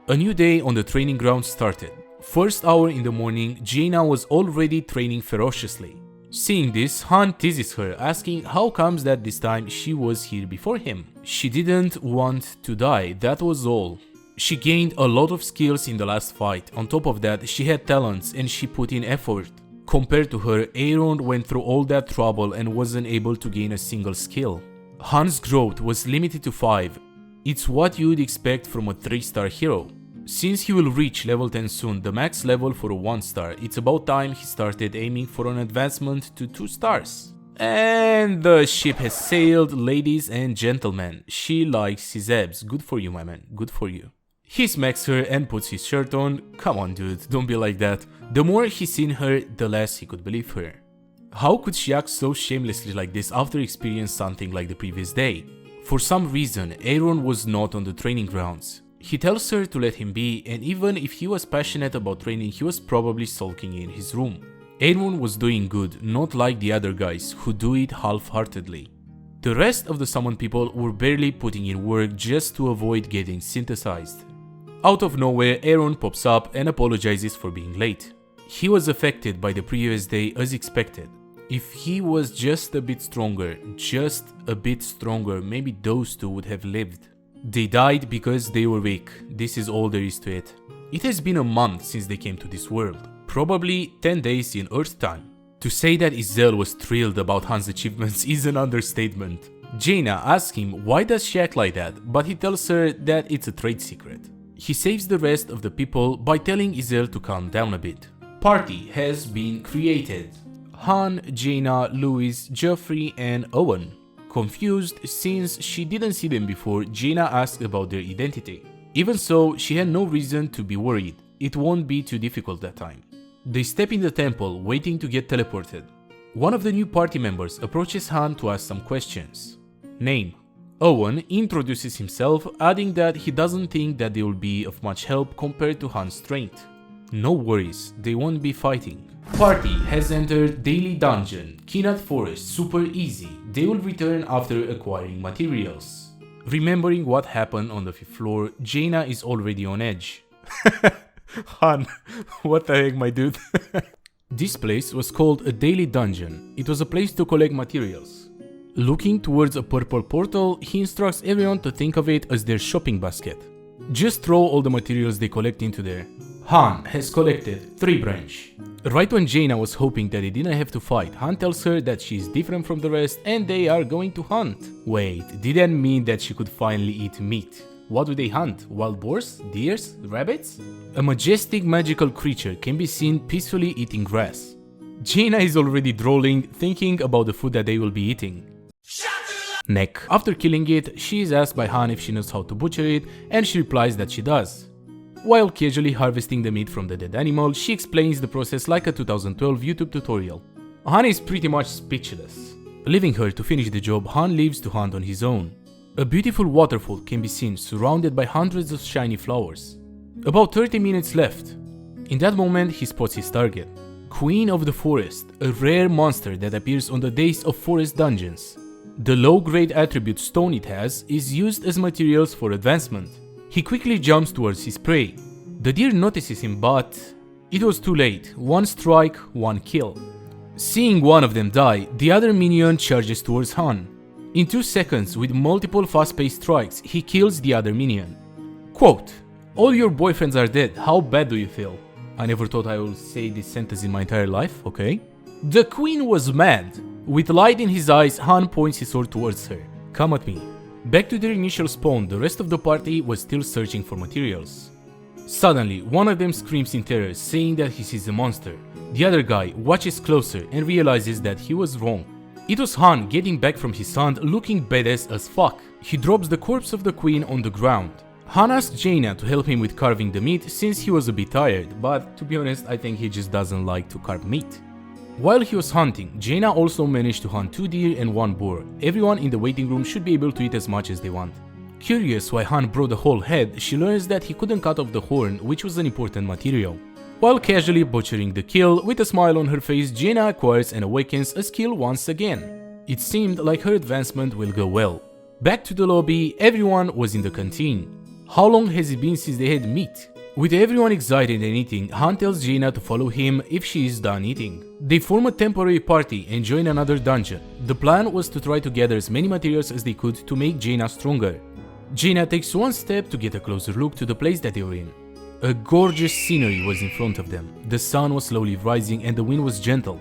A new day on the training ground started. First hour in the morning, Jaina was already training ferociously. Seeing this, Han teases her, asking how comes that this time she was here before him. She didn't want to die, that was all. She gained a lot of skills in the last fight. On top of that, she had talents and she put in effort. Compared to her, Aaron went through all that trouble and wasn't able to gain a single skill. Han's growth was limited to 5. It's what you'd expect from a 3-star hero. Since he will reach level 10 soon, the max level for a 1-star, it's about time he started aiming for an advancement to 2 stars. And the ship has sailed, ladies and gentlemen. She likes his abs. Good for you, my man. Good for you. He smacks her and puts his shirt on. Come on, dude, don't be like that. The more he seen her, the less he could believe her. How could she act so shamelessly like this after experiencing something like the previous day? For some reason, Aaron was not on the training grounds. He tells her to let him be, and even if he was passionate about training, he was probably sulking in his room. Aaron was doing good, not like the other guys who do it half-heartedly. The rest of the summoned people were barely putting in work just to avoid getting synthesized. Out of nowhere, Aaron pops up and apologizes for being late. He was affected by the previous day as expected. If he was just a bit stronger, maybe those two would have lived. They died because they were weak. This is all there is to it. It has been a month since they came to this world. Probably 10 days in Earth time. To say that Yslat was thrilled about Han's achievements is an understatement. Jaina asks him why does she act like that, but he tells her that it's a trade secret. He saves the rest of the people by telling Yslat to calm down a bit. Party has been created. Han, Jaina, Louis, Geoffrey and Owen. Confused, since she didn't see them before, Jaina asked about their identity. Even so, she had no reason to be worried. It won't be too difficult that time. They step in the temple, waiting to get teleported. One of the new party members approaches Han to ask some questions. Name. Owen introduces himself, adding that he doesn't think that they will be of much help compared to Han's strength. No worries, they won't be fighting. Party has entered Daily Dungeon, Kinat Forest, super easy. They will return after acquiring materials. Remembering what happened on the 5th floor, Jaina is already on edge. Han, what the heck, my dude? This place was called a Daily Dungeon. It was a place to collect materials. Looking towards a purple portal, he instructs everyone to think of it as their shopping basket. Just throw all the materials they collect into there. Han has collected 3 branch. Right when Jaina was hoping that they didn't have to fight, Han tells her that she is different from the rest and they are going to hunt. Wait, did that mean that she could finally eat meat? What do they hunt? Wild boars? Deers? Rabbits? A majestic magical creature can be seen peacefully eating grass. Jaina is already drooling, thinking about the food that they will be eating. Neck. After killing it, she is asked by Han if she knows how to butcher it, and she replies that she does. While casually harvesting the meat from the dead animal, she explains the process like a 2012 YouTube tutorial. Han is pretty much speechless. Leaving her to finish the job, Han leaves to hunt on his own. A beautiful waterfall can be seen surrounded by hundreds of shiny flowers. About 30 minutes left. In that moment, he spots his target. Queen of the Forest, a rare monster that appears on the days of forest dungeons. The low-grade attribute stone it has is used as materials for advancement. He quickly jumps towards his prey. The deer notices him, but it was too late. 1 strike, 1 kill. Seeing one of them die, the other minion charges towards Han. In 2 seconds, with multiple fast-paced strikes, he kills the other minion. Quote, "All your boyfriends are dead, how bad do you feel?" I never thought I would say this sentence in my entire life, okay? The queen was mad. With light in his eyes, Han points his sword towards her. Come at me. Back to their initial spawn, the rest of the party was still searching for materials. Suddenly, one of them screams in terror, saying that he sees a monster. The other guy watches closer and realizes that he was wrong. It was Han getting back from his hunt, looking badass as fuck. He drops the corpse of the queen on the ground. Han asks Jaina to help him with carving the meat since he was a bit tired, but to be honest, I think he just doesn't like to carve meat. While he was hunting, Jaina also managed to hunt 2 deer and 1 boar. Everyone in the waiting room should be able to eat as much as they want. Curious why Han brought the whole head, she learns that he couldn't cut off the horn, which was an important material. While casually butchering the kill, with a smile on her face, Jaina acquires and awakens a skill once again. It seemed like her advancement will go well. Back to the lobby, everyone was in the canteen. How long has it been since they had meat? With everyone excited and eating, Han tells Jaina to follow him if she is done eating. They form a temporary party and join another dungeon. The plan was to try to gather as many materials as they could to make Jaina stronger. Jaina takes 1 step to get a closer look to the place that they were in. A gorgeous scenery was in front of them. The sun was slowly rising and the wind was gentle.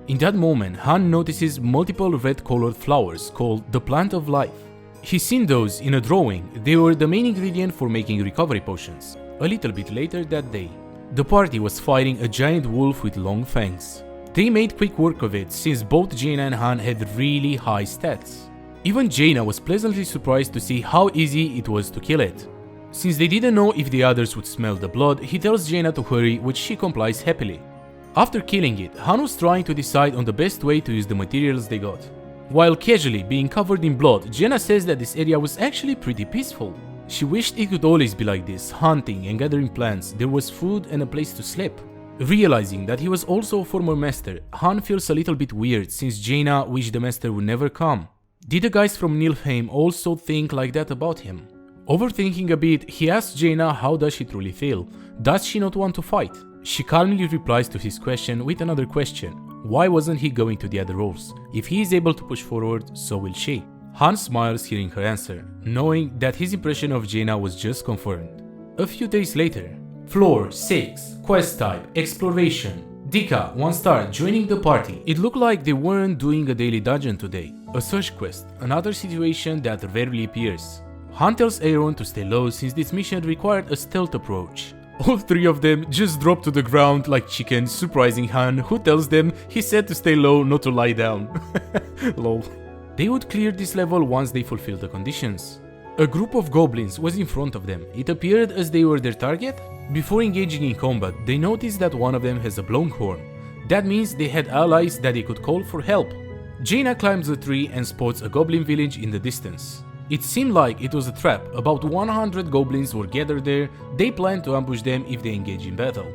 In that moment, Han notices multiple red-colored flowers called the Plant of Life. He's seen those in a drawing. They were the main ingredient for making recovery potions. A little bit later that day, the party was fighting a giant wolf with long fangs. They made quick work of it since both Jaina and Han had really high stats. Even Jaina was pleasantly surprised to see how easy it was to kill it. Since they didn't know if the others would smell the blood, he tells Jaina to hurry, which she complies happily. After killing it, Han was trying to decide on the best way to use the materials they got. While casually being covered in blood, Jaina says that this area was actually pretty peaceful. She wished it could always be like this, hunting and gathering plants. There was food and a place to sleep. Realizing that he was also a former master, Han feels a little bit weird since Jaina wished the master would never come. Did the guys from Nilfheim also think like that about him? Overthinking a bit, he asks Jaina how does she truly feel. Does she not want to fight? She calmly replies to his question with another question. Why wasn't he going to the other roles? If he is able to push forward, so will she. Han smiles hearing her answer, knowing that his impression of Jaina was just confirmed. A few days later. Floor 6, quest type, exploration. Dika, 1 star, joining the party. It looked like they weren't doing a daily dungeon today. A search quest, another situation that rarely appears. Han tells Aaron to stay low since this mission required a stealth approach. All 3 of them just drop to the ground like chickens, surprising Han, who tells them he said to stay low, not to lie down. Lol. They would clear this level once they fulfilled the conditions. A group of goblins was in front of them. It appeared as they were their target. Before engaging in combat, they noticed that one of them has a blown horn. That means they had allies that they could call for help. Jaina climbs a tree and spots a goblin village in the distance. It seemed like it was a trap. About 100 goblins were gathered there. They planned to ambush them if they engage in battle.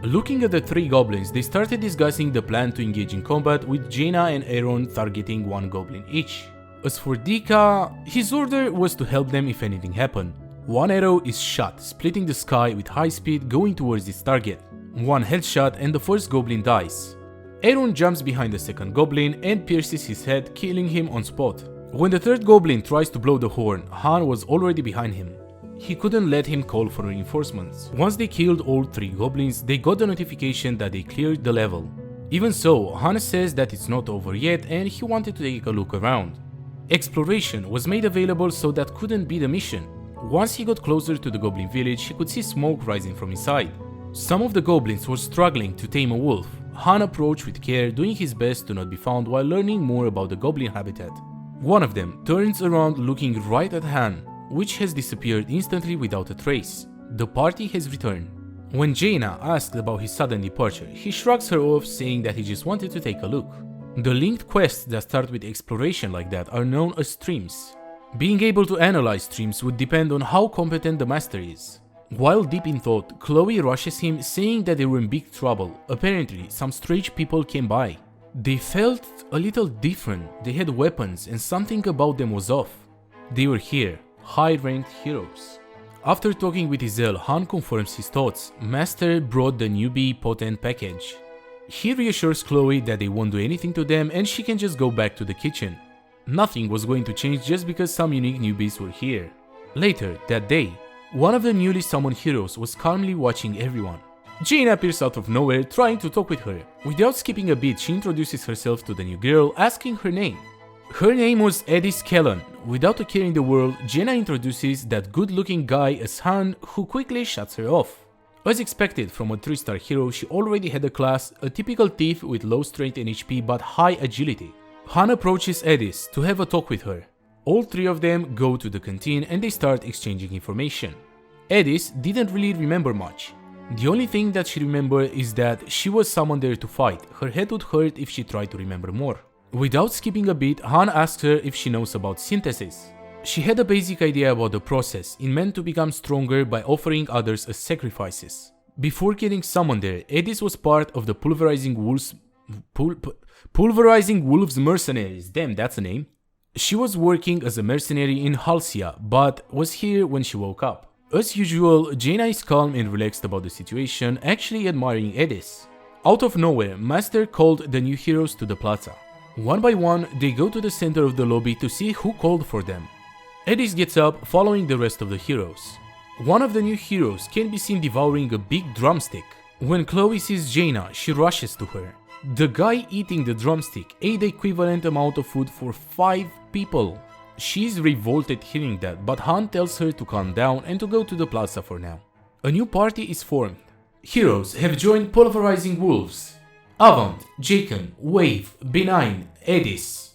Looking at the 3 goblins, they started discussing the plan to engage in combat, with Jaina and Aaron targeting 1 goblin each. As for Dika, his order was to help them if anything happened. 1 arrow is shot, splitting the sky with high speed going towards its target. 1 headshot and the first goblin dies. Aaron jumps behind the second goblin and pierces his head, killing him on spot. When the third goblin tries to blow the horn, Han was already behind him. He couldn't let him call for reinforcements. Once they killed all 3 goblins, they got the notification that they cleared the level. Even so, Han says that it's not over yet and he wanted to take a look around. Exploration was made available, so that couldn't be the mission. Once he got closer to the goblin village, he could see smoke rising from inside. Some of the goblins were struggling to tame a wolf. Han approached with care, doing his best to not be found while learning more about the goblin habitat. One of them turns around looking right at Han, which has disappeared instantly without a trace. The party has returned. When Jaina asked about his sudden departure, he shrugs her off, saying that he just wanted to take a look. The linked quests that start with exploration like that are known as streams. Being able to analyze streams would depend on how competent the master is. While deep in thought, Chloe rushes him, saying that they were in big trouble. Apparently, some strange people came by. They felt a little different. They had weapons and something about them was off. They were here, high-ranked heroes. After talking with Izel, Han confirms his thoughts. Master brought the newbie potent package. He reassures Chloe that they won't do anything to them and she can just go back to the kitchen. Nothing was going to change just because some unique newbies were here. Later that day, one of the newly summoned heroes was calmly watching everyone. Jane appears out of nowhere, trying to talk with her. Without skipping a beat, she introduces herself to the new girl, asking her name. Her name was Edis Kellan. Without a care in the world, Jenna introduces that good-looking guy as Han, who quickly shuts her off. As expected from a 3-star hero, she already had a class, a typical thief with low strength and HP but high agility. Han approaches Edis to have a talk with her. All 3 of them go to the canteen and they start exchanging information. Edis didn't really remember much. The only thing that she remembered is that she was summoned there to fight. Her head would hurt if she tried to remember more. Without skipping a beat, Han asks her if she knows about synthesis. She had a basic idea about the process, it meant to become stronger by offering others as sacrifices. Before getting summoned there, Edis was part of the Pulverizing Wolves Mercenaries, damn that's a name. She was working as a mercenary in Halcyon, but was here when she woke up. As usual, Jaina is calm and relaxed about the situation, actually admiring Edis. Out of nowhere, Master called the new heroes to the plaza. One by one, they go to the center of the lobby to see who called for them. Edis gets up, following the rest of the heroes. One of the new heroes can be seen devouring a big drumstick. When Chloe sees Jaina, she rushes to her. The guy eating the drumstick ate the equivalent amount of food for 5 people. She's revolted hearing that, but Han tells her to calm down and to go to the plaza for now. A new party is formed. Heroes have joined Pulverizing Wolves. Avant, Jaken, Wave, Benign, Edis.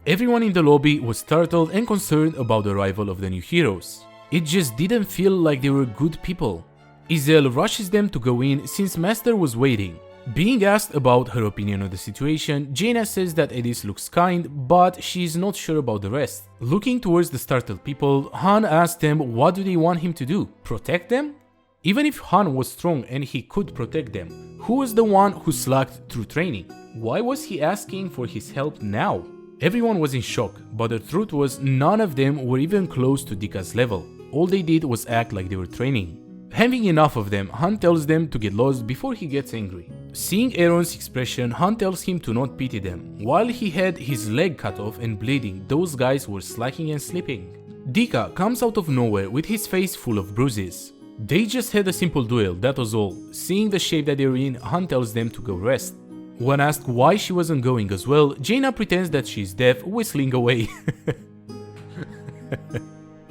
Everyone in the lobby was startled and concerned about the arrival of the new heroes. It just didn't feel like they were good people. Izel rushes them to go in since Master was waiting. Being asked about her opinion on the situation, Jaina says that Edis looks kind, but she is not sure about the rest. Looking towards the startled people, Han asks them what do they want him to do? Protect them? Even if Han was strong and he could protect them, who was the one who slacked through training? Why was he asking for his help now? Everyone was in shock, but the truth was none of them were even close to Dika's level. All they did was act like they were training. Having enough of them, Han tells them to get lost before he gets angry. Seeing Aaron's expression, Han tells him to not pity them. While he had his leg cut off and bleeding, those guys were slacking and sleeping. Dika comes out of nowhere with his face full of bruises. They just had a simple duel, that was all. Seeing the shape that they're in, Han tells them to go rest. When asked why she wasn't going as well, Jaina pretends that she's deaf, whistling away.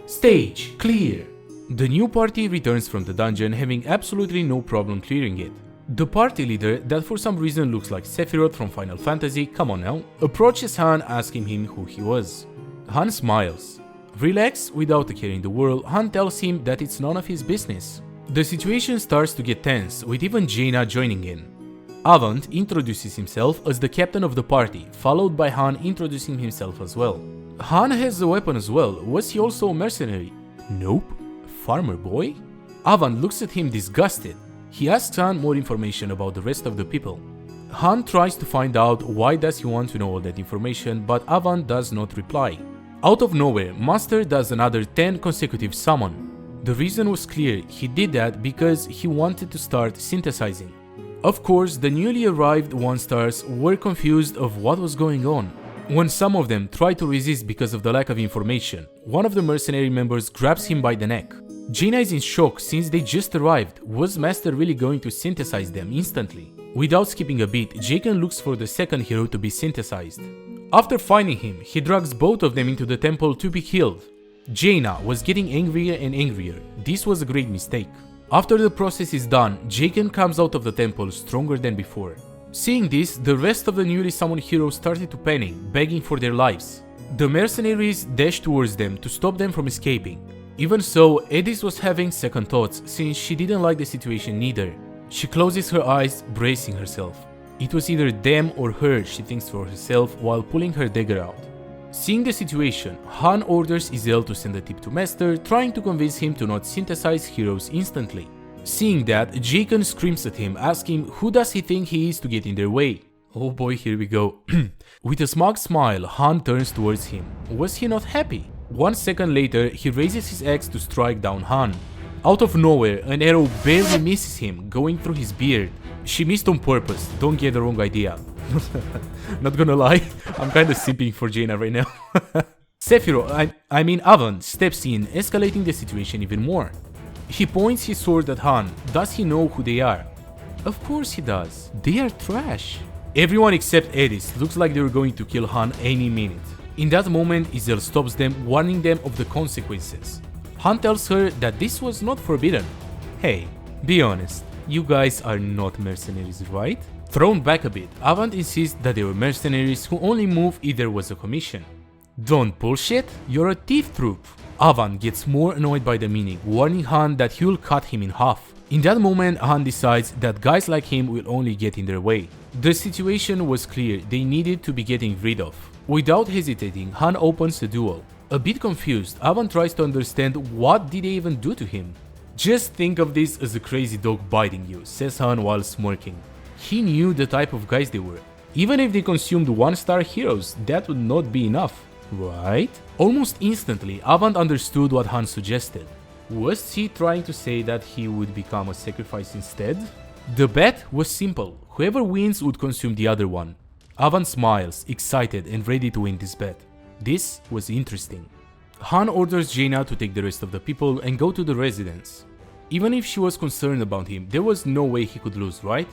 Stage clear. The new party returns from the dungeon, having absolutely no problem clearing it. The party leader, that for some reason looks like Sephiroth from Final Fantasy, come on now, approaches Han asking him who he was. Han smiles. Relaxed, without a care in the world, Han tells him that it's none of his business. The situation starts to get tense, with even Jaina joining in. Avant introduces himself as the captain of the party, followed by Han introducing himself as well. Han has a weapon as well. Was he also a mercenary? Nope. Farmer boy? Avant looks at him disgusted. He asks Han more information about the rest of the people. Han tries to find out why does he want to know all that information, but Avant does not reply. Out of nowhere, Master does another 10 consecutive summon. The reason was clear, he did that because he wanted to start synthesizing. Of course, the newly arrived 1-stars were confused of what was going on. When some of them tried to resist because of the lack of information, one of the mercenary members grabs him by the neck. Jaina is in shock since they just arrived. Was Master really going to synthesize them instantly? Without skipping a beat, Jaken looks for the second hero to be synthesized. After finding him, he drags both of them into the temple to be killed. Jaina was getting angrier and angrier. This was a great mistake. After the process is done, Jaken comes out of the temple stronger than before. Seeing this, the rest of the newly summoned heroes started to panic, begging for their lives. The mercenaries dashed towards them to stop them from escaping. Even so, Edis was having second thoughts since she didn't like the situation neither. She closes her eyes, bracing herself. It was either them or her, she thinks for herself while pulling her dagger out. Seeing the situation, Han orders Izel to send a tip to Master, trying to convince him to not synthesize heroes instantly. Seeing that, Jaken screams at him, asking who does he think he is to get in their way. Oh boy, here we go. With a smug smile, Han turns towards him. Was he not happy? 1 second later, he raises his axe to strike down Han. Out of nowhere, an arrow barely misses him, going through his beard. She missed on purpose, don't get the wrong idea. Not gonna lie, I'm kinda simping for Jaina right now. Sephiroth, I mean Avant, steps in, escalating the situation even more. He points his sword at Han. Does he know who they are? Of course he does. They are trash. Everyone except Edis looks like they were going to kill Han any minute. In that moment, Izel stops them, warning them of the consequences. Han tells her that this was not forbidden. Hey, be honest, you guys are not mercenaries, right? Thrown back a bit, Avant insists that they were mercenaries who only move if there was a commission. Don't bullshit, you're a thief troop. Avant gets more annoyed by the meaning, warning Han that he will cut him in half. In that moment, Han decides that guys like him will only get in their way. The situation was clear, they needed to be getting rid of. Without hesitating, Han opens the duel. A bit confused, Avant tries to understand what did they even do to him. Just think of this as a crazy dog biting you, says Han while smirking. He knew the type of guys they were. Even if they consumed 1-star heroes, that would not be enough. Right? Almost instantly, Avant understood what Han suggested. Was he trying to say that he would become a sacrifice instead? The bet was simple. Whoever wins would consume the other one. Avant smiles, excited and ready to win this bet. This was interesting. Han orders Jaina to take the rest of the people and go to the residence. Even if she was concerned about him, there was no way he could lose, right?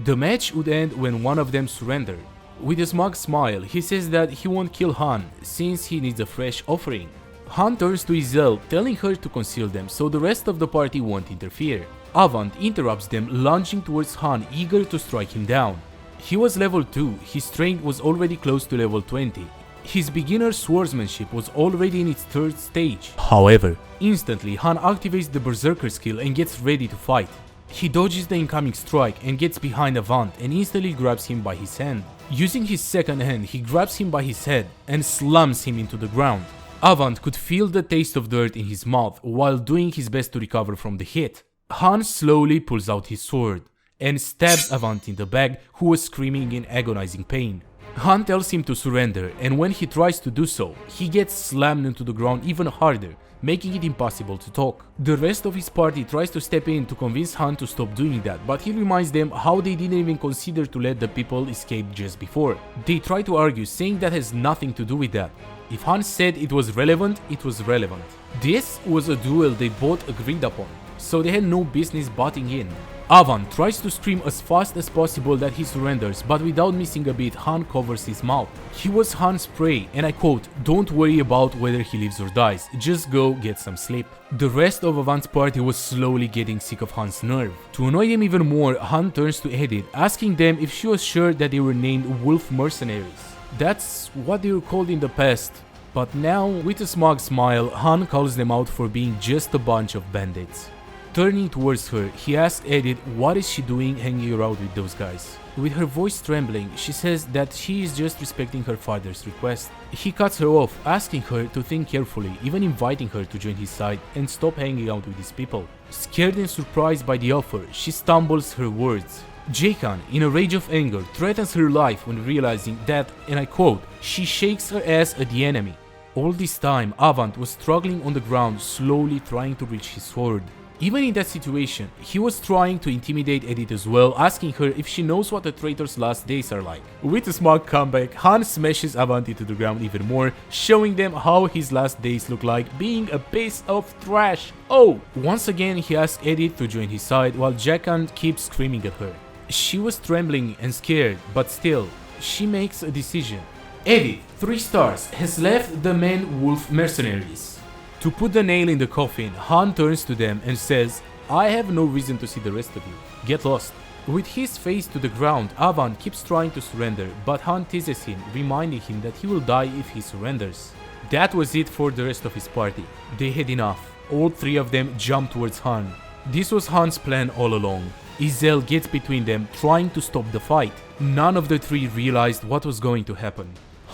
The match would end when one of them surrendered. With a smug smile, he says that he won't kill Han, since he needs a fresh offering. Han turns to Izel, telling her to conceal them so the rest of the party won't interfere. Avant interrupts them, lunging towards Han, eager to strike him down. He was level 2, his strength was already close to level 20. His beginner swordsmanship was already in its 3rd stage. However, instantly Han activates the Berserker skill and gets ready to fight. He dodges the incoming strike and gets behind Avant and instantly grabs him by his hand. Using his second hand, he grabs him by his head and slams him into the ground. Avant could feel the taste of dirt in his mouth while doing his best to recover from the hit. Han slowly pulls out his sword and stabs Avant in the back, who was screaming in agonizing pain. Han tells him to surrender, and when he tries to do so, he gets slammed into the ground even harder, making it impossible to talk. The rest of his party tries to step in to convince Han to stop doing that, but he reminds them how they didn't even consider to let the people escape just before. They try to argue, saying that has nothing to do with that. If Han said it was relevant, it was relevant. This was a duel they both agreed upon, so they had no business butting in. Avant tries to scream as fast as possible that he surrenders, but without missing a beat, Han covers his mouth. He was Han's prey, and I quote, "Don't worry about whether he lives or dies, just go get some sleep." The rest of Avant's party was slowly getting sick of Han's nerve. To annoy them even more, Han turns to Edith, asking them if she was sure that they were named Wolf Mercenaries. That's what they were called in the past. But now, with a smug smile, Han calls them out for being just a bunch of bandits. Turning towards her, he asks Edith what is she doing hanging around with those guys. With her voice trembling, she says that she is just respecting her father's request. He cuts her off, asking her to think carefully, even inviting her to join his side and stop hanging out with these people. Scared and surprised by the offer, she stumbles her words. Jaekan, in a rage of anger, threatens her life when realizing that, and I quote, "she shakes her ass at the enemy." All this time, Avant was struggling on the ground, slowly trying to reach his sword. Even in that situation, he was trying to intimidate Edith as well, asking her if she knows what a traitor's last days are like. With a smug comeback, Han smashes Avant into the ground even more, showing them how his last days look like, being a piece of trash. Oh! Once again, he asks Edith to join his side while Jaekan keeps screaming at her. She was trembling and scared, but still, she makes a decision. Edith, 3 stars, has left the Man-Wolf Mercenaries. To put the nail in the coffin, Han turns to them and says, "I have no reason to see the rest of you. Get lost." With his face to the ground, Avant keeps trying to surrender, but Han teases him, reminding him that he will die if he surrenders. That was it for the rest of his party. They had enough. All 3 of them jump towards Han. This was Han's plan all along. Yslat gets between them, trying to stop the fight. None of the 3 realized what was going to happen.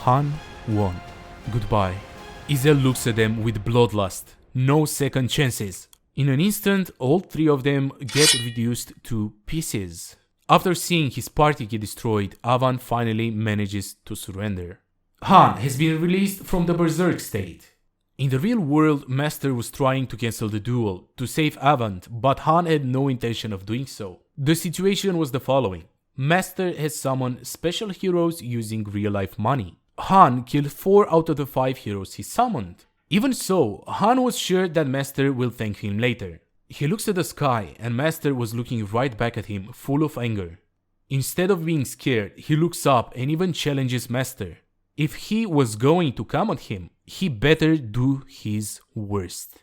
Han won. Goodbye. Yslat looks at them with bloodlust. No second chances. In an instant, all 3 of them get reduced to pieces. After seeing his party get destroyed, Avant finally manages to surrender. Han has been released from the berserk state. In the real world, Master was trying to cancel the duel to save Avant, but Han had no intention of doing so. The situation was the following. Master has summoned special heroes using real-life money. Han killed 4 out of the 5 heroes he summoned. Even so, Han was sure that Master will thank him later. He looks at the sky and Master was looking right back at him, full of anger. Instead of being scared, he looks up and even challenges Master. If he was going to come at him, he better do his worst.